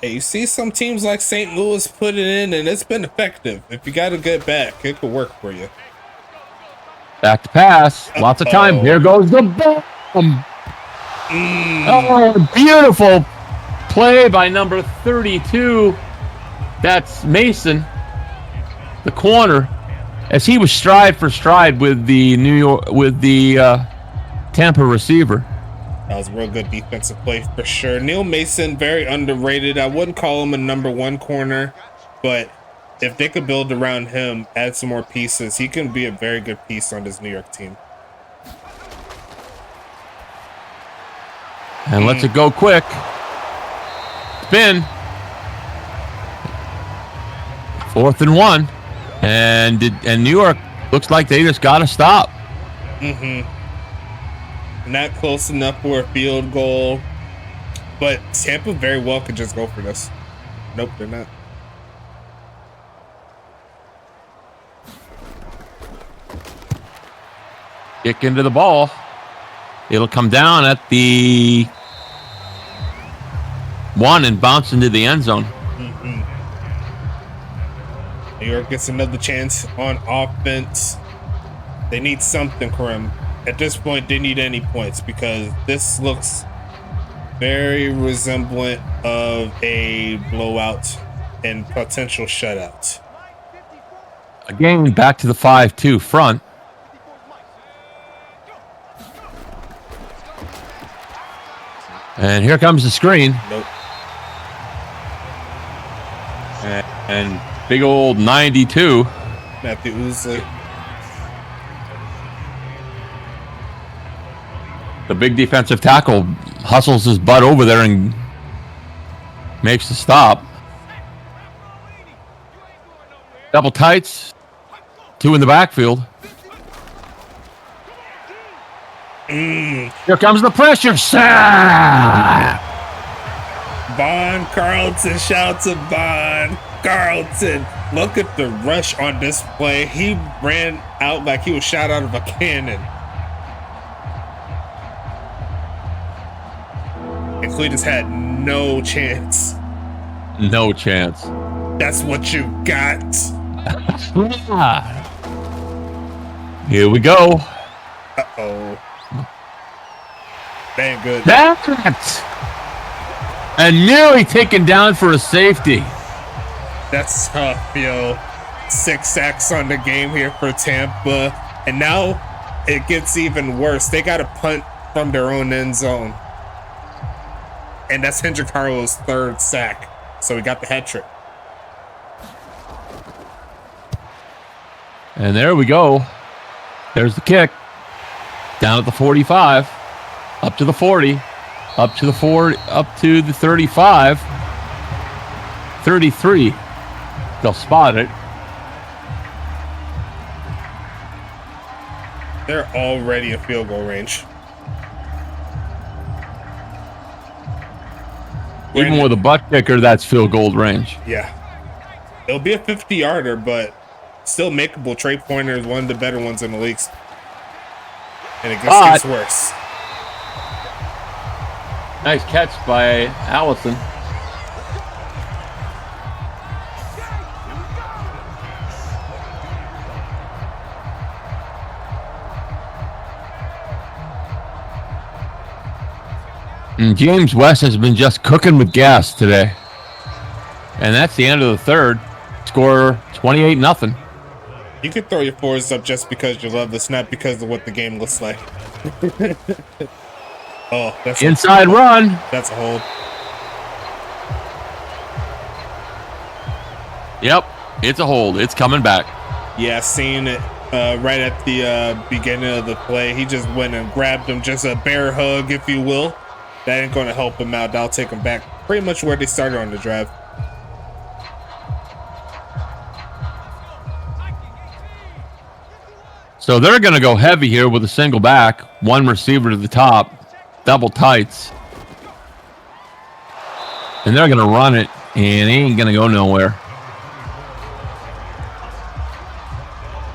Hey, you see some teams like St. Louis put it in, and it's been effective. If you got a good back, it could work for you. Back to pass. Lots of time. Here goes the bomb. Oh, beautiful play by number 32. That's Mason, the corner, as he was stride for stride with the Tampa receiver. That was a real good defensive play for sure. Neil Mason, very underrated. I wouldn't call him a number one corner, but if they could build around him, add some more pieces, he can be a very good piece on this New York team. And lets it go quick. Spin. 4th and 1. And New York looks like they just got to stop. Not close enough for a field goal, but Tampa very well could just go for this. Nope, they're not. Kick into the ball. It'll come down at the 1 and bounce into the end zone. New York gets another chance on offense. They need something, Karim. At this point, they need any points because this looks very resemblant of a blowout and potential shutout. Again, back to the 5-2 front. And here comes the screen. Nope. And big old 92. Matthew Usley. The big defensive tackle hustles his butt over there and makes the stop. Double tights. 2 in the backfield. Here comes the pressure. Von Carlton, shout to Von Carlton. Look at the rush on this play. He ran out like he was shot out of a cannon. And Cletus had no chance. No chance. That's what you got. Here we go. Uh-oh. Dang good. That! And nearly taken down for a safety. That's tough, yo. 6 sacks on the game here for Tampa. And now it gets even worse. They got to punt from their own end zone. And that's Hendrick Harlow's 3rd sack. So we got the hat trick. And there we go. There's the kick. Down at the 45. Up to the 40. Up to the 40. Up to the 35. 33. They'll spot it. They're already a field goal range. Even with a butt kicker, that's field goal range. Yeah. It'll be a 50-yarder, but still makeable. Trey Pointer is one of the better ones in the league. And it just gets worse. Nice catch by Allison. And James West has been just cooking with gas today. And that's the end of the 3rd. Score 28-0. You could throw your 4s up just because you love this, not because of what the game looks like. Oh, that's inside run. That's a hold. Yep, it's a hold. It's coming back. Yeah, seeing it right at the beginning of the play. He just went and grabbed him, just a bear hug, if you will. That ain't going to help him out. That'll take him back pretty much where they started on the drive. So they're going to go heavy here with a single back, 1 receiver to the top, double tights. And they're going to run it, and it ain't going to go nowhere.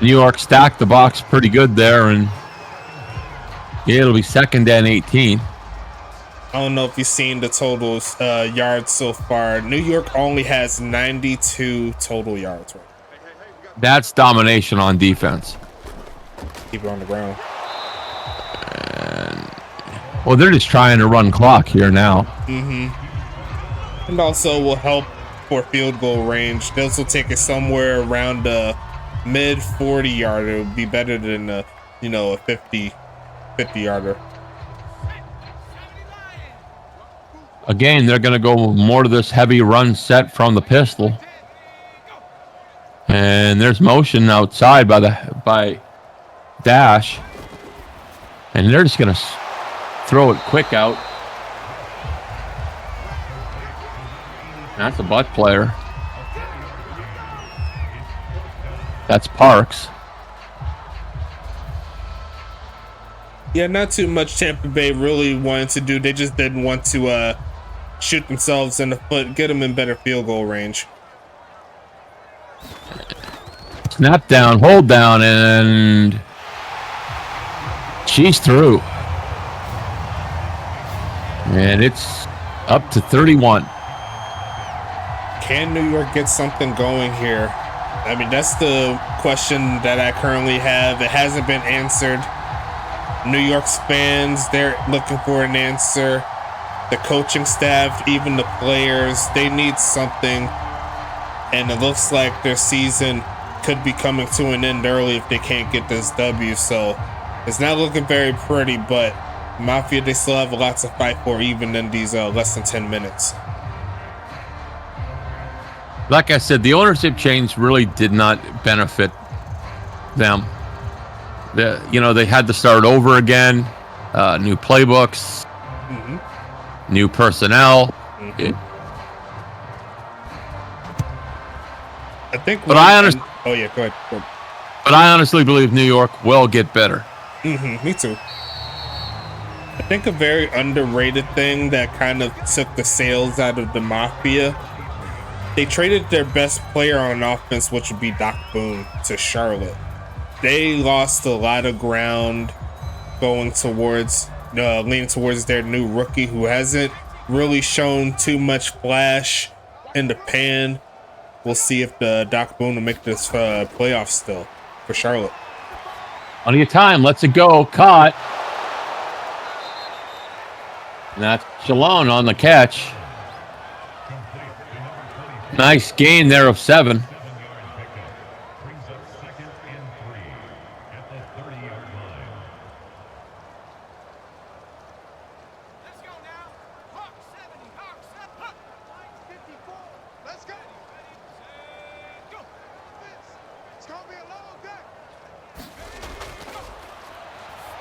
New York stacked the box pretty good there, and it'll be 2nd and 18. I don't know if you've seen the total yards so far. New York only has 92 total yards. That's domination on defense. Keep it on the ground. Well, they're just trying to run clock here now. And also will help for field goal range. This will take it somewhere around the mid 40 yarder. It would be better than a 50 yarder. Again, they're going to go more to this heavy run set from the pistol. And there's motion outside by Dash. And they're just going to throw it quick out. That's a butt player. That's Parks. Yeah, not too much Tampa Bay really wanted to do. They just didn't want to shoot themselves in the foot, get them in better field goal range. Snap down, hold down, and she's through. And it's up to 31. Can New York get something going here? I mean, that's the question that I currently have. It hasn't been answered. New York's fans, they're looking for an answer. The coaching staff, even the players, they need something. And it looks like their season could be coming to an end early if they can't get this W. So it's not looking very pretty, but Mafia, they still have a lot to fight for even in these less than 10 minutes. Like I said, the ownership change really did not benefit them. They had to start over again, new playbooks, new personnel. I think. But I understand. Oh yeah, go ahead. But I honestly believe New York will get better. Me too. I think a very underrated thing that kind of took the sales out of the Mafia. They traded their best player on offense, which would be Typhoon, to Charlotte. They lost a lot of ground going towards, leaning towards their new rookie who hasn't really shown too much flash in the pan. We'll see if the Typhoon will make this playoff still for Charlotte. On your time, let's it go. Caught. And that's Shalon on the catch. Nice gain there of 7.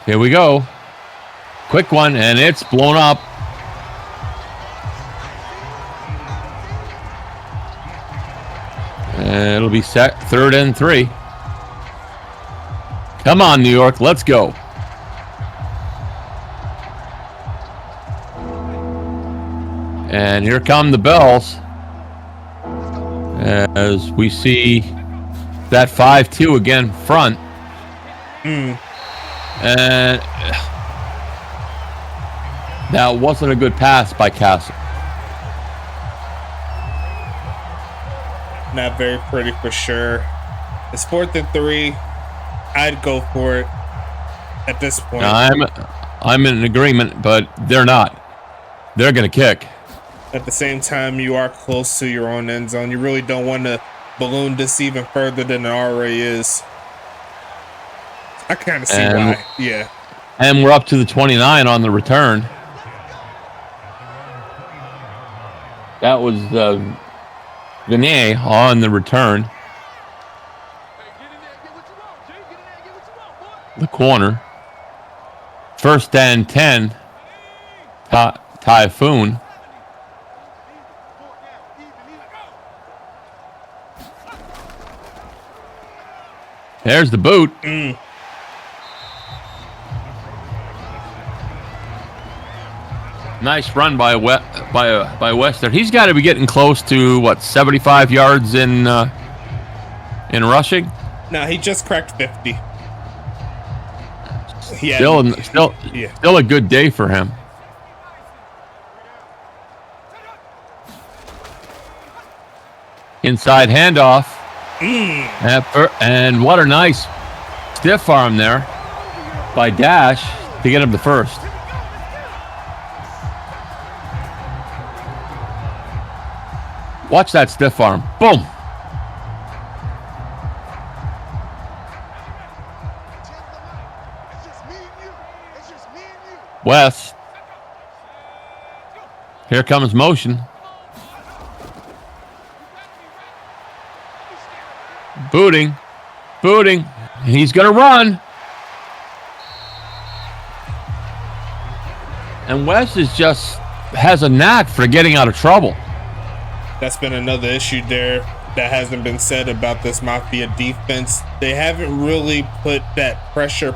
Here we go. Quick one, and it's blown up. And it'll be set 3rd and 3. Come on, New York, let's go. And here come the bells. As we see that 5-2 again front. And that wasn't a good pass by Castle. Not very pretty for sure. It's 4th and 3. I'd go for it at this point. I'm in agreement, but they're not. They're going to kick. At the same time, you are close to your own end zone. You really don't want to balloon this even further than it already is. I kind of see why. Yeah. And we're up to the 29 on the return. That was Vinay on the return. The corner. 1st and 10. Typhoon. There's the boot. Nice run by Wester. He's got to be getting close to what, 75 yards in rushing. No, he just cracked 50. Still a good day for him. Inside handoff. And what a nice stiff arm there. by Dash to get him the first. Watch that stiff arm. Boom. Wes. Here comes motion. Booting. Booting. He's going to run. And Wes is just has a knack for getting out of trouble. That's been another issue there that hasn't been said about this Mafia defense. They haven't really put that pressure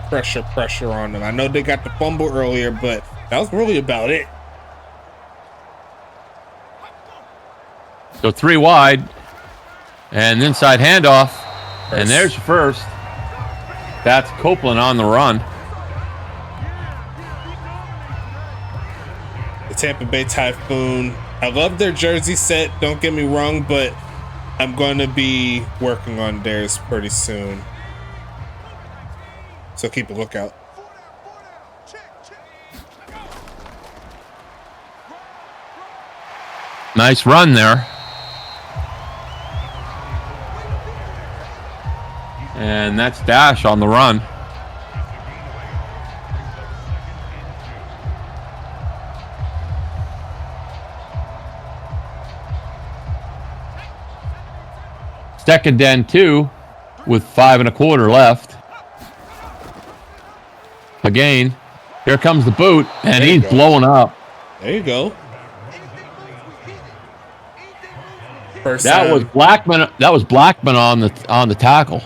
on them. I know they got the fumble earlier, but that was really about it. So 3 wide and inside handoff. And there's your first. That's Copeland on the run. The Tampa Bay Typhoon. I love their jersey set, don't get me wrong, but I'm going to be working on theirs pretty soon. So keep a lookout. Nice run there. And that's Dash on the run. Second and 2 with 5 1/4 left. Again, here comes the boot, and he's blowing up. There you go. That was Blackman. That was Blackman on the tackle.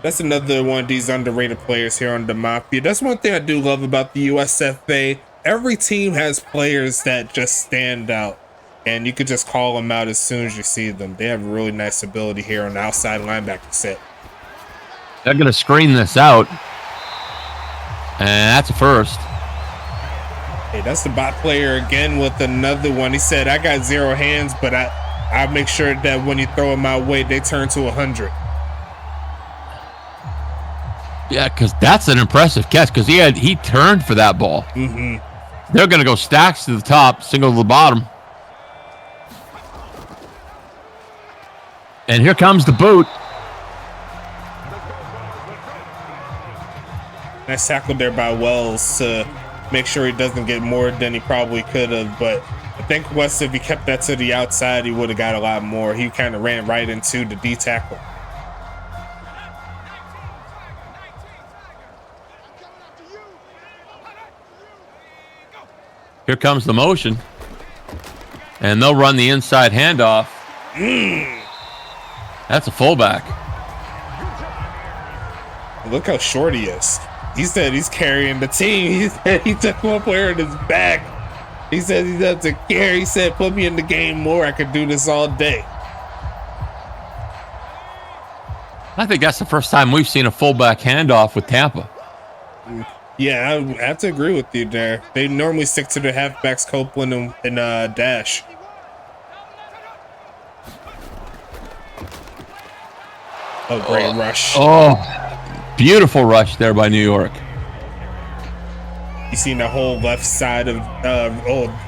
That's another one of these underrated players here on the Mafia. That's one thing I do love about the USFA. Every team has players that just stand out, and you could just call them out as soon as you see them. They have a really nice ability here on the outside linebacker set. They're going to screen this out, and that's a first. Hey, that's the bot player again with another one. He said, I got 0 hands, but I make sure that when you throw them my way, they turn to 100. Yeah, because that's an impressive catch, because he turned for that ball. Mm-hmm. They're going to go stacks to the top, single to the bottom. And here comes the boot. Nice tackle there by Wells to make sure he doesn't get more than he probably could have. But I think West, if he kept that to the outside, he would have got a lot more. He kind of ran right into the D tackle. Here comes the motion. And they'll run the inside handoff. That's a fullback. Look how short he is. He said he's carrying the team. He said he took one player in his back. He said he doesn't care. He said, put me in the game more. I could do this all day. I think that's the first time we've seen a fullback handoff with Tampa. Yeah, I have to agree with you there. They normally stick to their halfbacks, Copeland and Dash. Oh, great rush. Oh, beautiful rush there by New York. You seen the whole left side of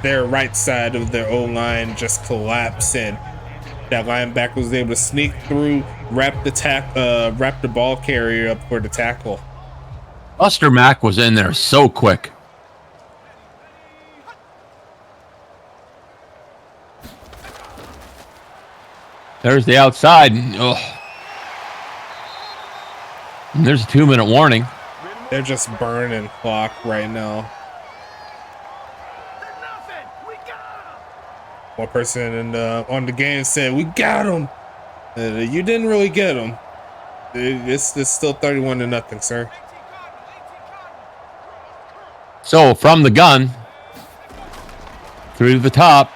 their right side of their O-line just collapse, and that linebacker was able to sneak through, wrap the ball carrier up for the tackle. Buster Mack was in there so quick. There's the outside. Oh. And there's a 2-minute warning. They're just burning clock right now. One person on the game said, "We got him." You didn't really get him. It's still 31-0, sir. So from the gun through to the top.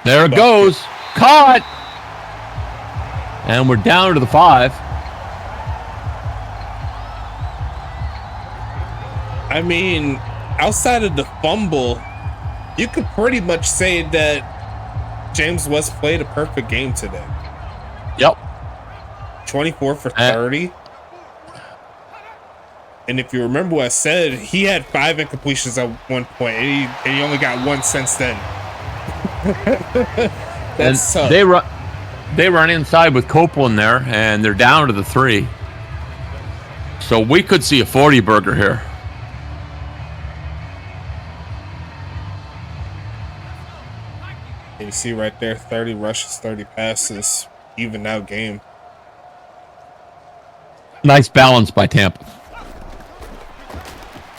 There it goes. Caught. And we're down to the 5. I mean, outside of the fumble, you could pretty much say that James West played a perfect game today. Yep. 24 for 30. And if you remember what I said, he had 5 incompletions at one point, and he only got 1 since then. That's tough. They run inside with Copeland there, and they're down to the 3. So we could see a 40 burger here. And you see right there, 30 rushes, 30 passes, even out game. Nice balance by Tampa.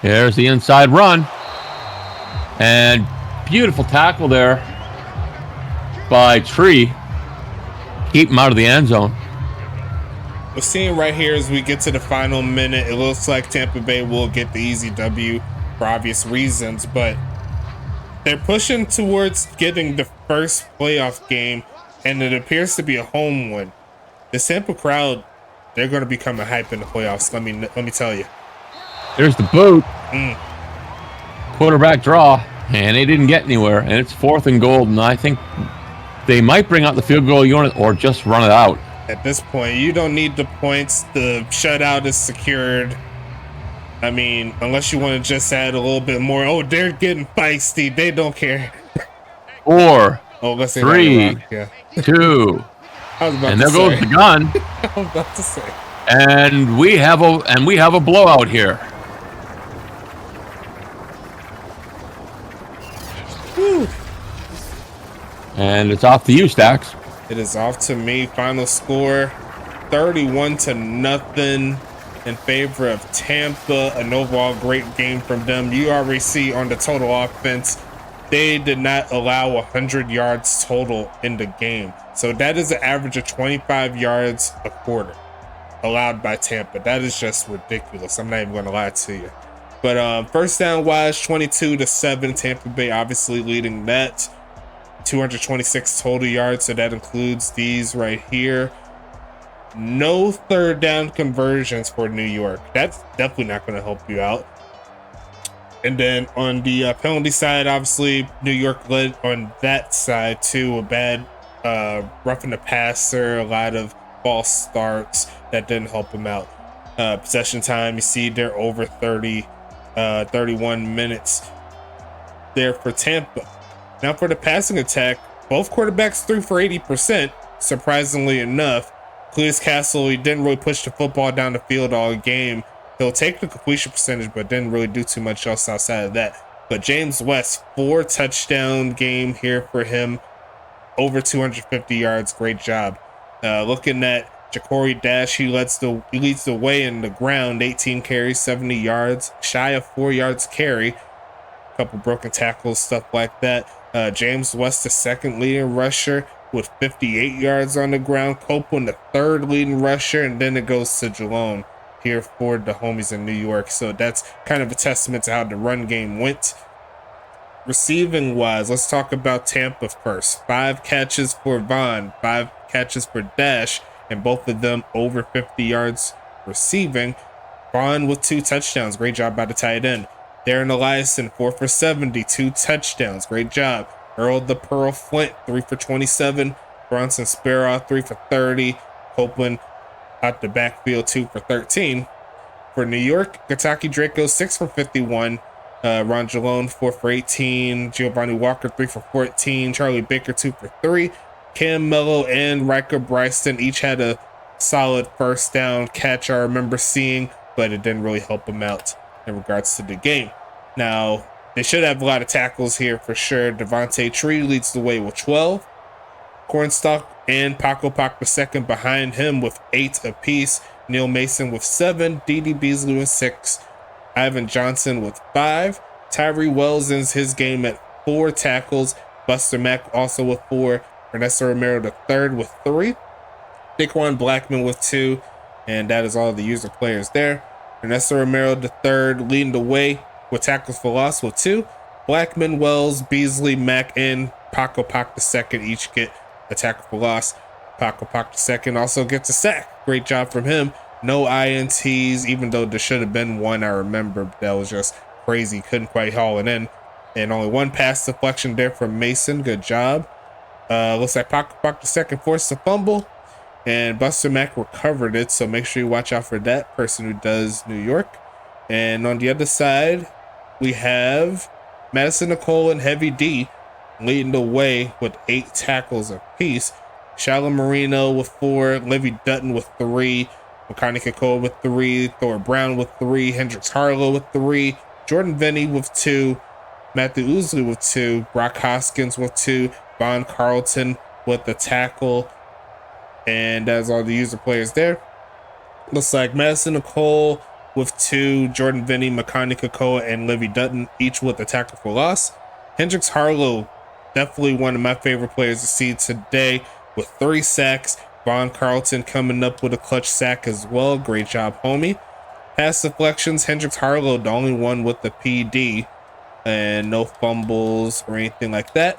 There's the inside run. And beautiful tackle there by Tree. Keep him out of the end zone. We're seeing right here as we get to the final minute, it looks like Tampa Bay will get the easy W for obvious reasons, but they're pushing towards getting the first playoff game, and it appears to be a home win. The Tampa crowd, they're going to become a hype in the playoffs. Let me tell you. There's the boot. Quarterback draw, and they didn't get anywhere, and it's 4th and goal, and I think they might bring out the field goal unit or just run it out. At this point, you don't need the points. The shutout is secured. I mean, unless you want to just add a little bit more. Oh, they're getting feisty. They don't care. 4, let's say 3, 2, and there goes the gun. I was about to say. And we have a blowout here. Whew. And it's off to you, Stacks. It is off to me. Final score 31-0 in favor of Tampa. An overall great game from them. You already see on the total offense, they did not allow 100 yards total in the game. So that is an average of 25 yards a quarter allowed by Tampa. That is just ridiculous. I'm not even going to lie to you. But first down wise, 22-7. Tampa Bay obviously leading that. 226 total yards, so that includes these right here. No third down conversions for New York. That's definitely not going to help you out. And then on the penalty side, obviously New York led on that side too. A bad roughing the passer, a lot of false starts that didn't help them out. Possession time, you see they're over 31 minutes there for Tampa. Now for the passing attack, both quarterbacks threw for 80%, surprisingly enough. Cletus Castle, he didn't really push the football down the field all game. He'll take the completion percentage, but didn't really do too much else outside of that. But James West, 4 touchdown game here for him. Over 250 yards, great job. Looking at Ja'Cory Dash, he leads the way in the ground, 18 carries, 70 yards, shy of 4 yards carry. A couple broken tackles, stuff like that. James West, the second leading rusher with 58 yards on the ground. Copeland, the third leading rusher, and then it goes to Jalone here for the homies in New York. So that's kind of a testament to how the run game went. Receiving wise, let's talk about Tampa first. 5 catches for Vaughn, 5 catches for Dash, and both of them over 50 yards receiving. Vaughn with 2 touchdowns. Great job by the tight end. Darren Eliason, 4 for 70, 2 touchdowns. Great job. Earl the Pearl Flint, 3 for 27. Bronson Sparrow, 3 for 30. Copeland out the backfield, 2 for 13. For New York, Gataki Draco, 6 for 51. Ron Jalone, 4 for 18. Giovanni Walker, 3 for 14. Charlie Baker, 2 for 3. Cam Mello and Riker Bryson each had a solid first down catch I remember seeing, but it didn't really help them out in regards to the game. Now, they should have a lot of tackles here for sure. Devontae Tree leads the way with 12. Cornstalk and Paco Pac II behind him with 8 apiece. Neil Mason with 7. D.D. Beasley with 6. Ivan Johnson with 5. Tyree Wells ends his game at 4 tackles. Buster Mack also with 4. Ernesto Romero III with 3. Daquan Blackman with 2. And that is all the user players there. Ernesto Romero III leading the way with tackles for loss with 2. Blackman, Wells, Beasley, Mack, and Paco Pac II each get a tackle for loss. Paco Pac II also gets a sack. Great job from him. No INTs, even though there should have been one. I remember that was just crazy. Couldn't quite haul it in. And only 1 pass deflection there from Mason. Good job. Looks like Paco Pac II forced a fumble, and Buster Mack recovered it. So make sure you watch out for that person who does New York. And on the other side, we have Madison Nicole and Heavy D leading the way with 8 tackles apiece. Shallow Marino with 4, Livy Dutton with 3, McConaughey Kakol with 3, Thor Brown with 3, Hendricks Harlow with 3, Jordan Vinny with 2, Matthew Ousley with 2, Brock Hoskins with 2, Von Carlton with the tackle, and that's all the user players there. Looks like Madison Nicole with 2, Jordan Vinny, McConaughey Kakol, and Livy Dutton each with a tackle for loss. Hendricks Harlow, definitely one of my favorite players to see today with 3 sacks. Von Carlton coming up with a clutch sack as well. Great job, homie. Pass deflections, Hendricks Harlow, the only one with the PD, and no fumbles or anything like that.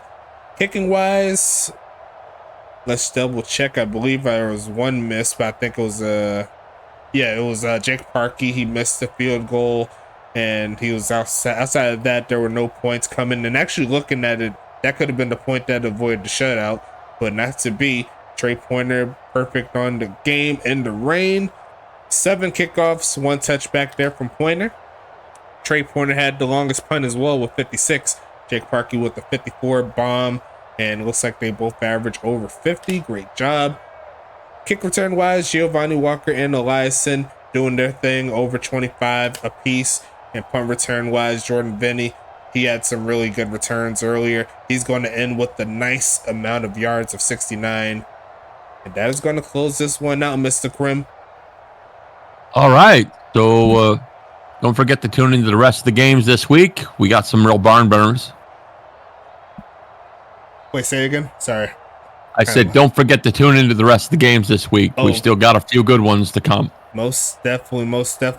Kicking wise, let's double check. I believe there was one miss, but I think it was Jake Parkey. He missed the field goal, and he was outside of that. There were no points coming. And actually looking at it, that could have been the point that avoided the shutout, but not to be. Trey Pointer, perfect on the game in the rain. 7 kickoffs, 1 touchback there from Pointer. Trey Pointer had the longest punt as well with 56. Jake Parkey with the 54 bomb, and it looks like they both average over 50. Great job. Kick return wise, Giovanni Walker and Eliason doing their thing, over 25 apiece. And punt return wise, Jordan Vinny, he had some really good returns earlier. He's going to end with the nice amount of yards of 69. And that is going to close this one out, Mr. Krim. All right. So don't forget to tune into the rest of the games this week. We got some real barn burners. Wait, say it again? Sorry. I said don't forget to tune into the rest of the games this week. We still got a few good ones to come. Most definitely.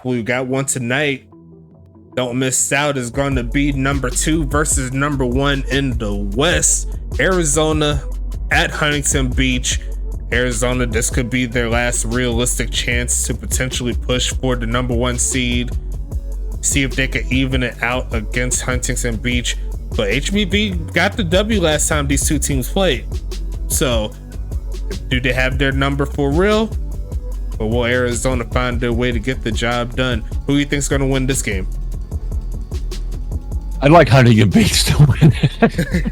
We got one tonight. Don't miss out. Is going to be number 2 versus number 1 in the West. Arizona at Huntington Beach. Arizona, this could be their last realistic chance to potentially push for the number 1 seed. See if they can even it out against Huntington Beach. But HBV got the W last time these two teams played. So, do they have their number for real? Or will Arizona find their way to get the job done? Who do you think is going to win this game? I'd like Huntington Beach to win.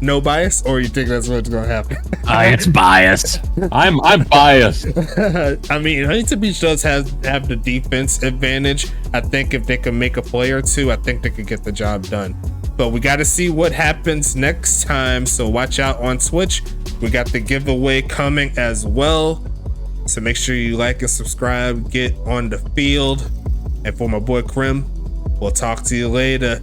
No bias, or you think that's what's gonna happen? It's biased. I'm biased. I mean, Huntington Beach does have the defense advantage. I think if they can make a play or two, I think they could get the job done. But we got to see what happens next time. So watch out on Twitch. We got the giveaway coming as well. So make sure you like and subscribe. Get on the field. And for my boy Krim, we'll talk to you later.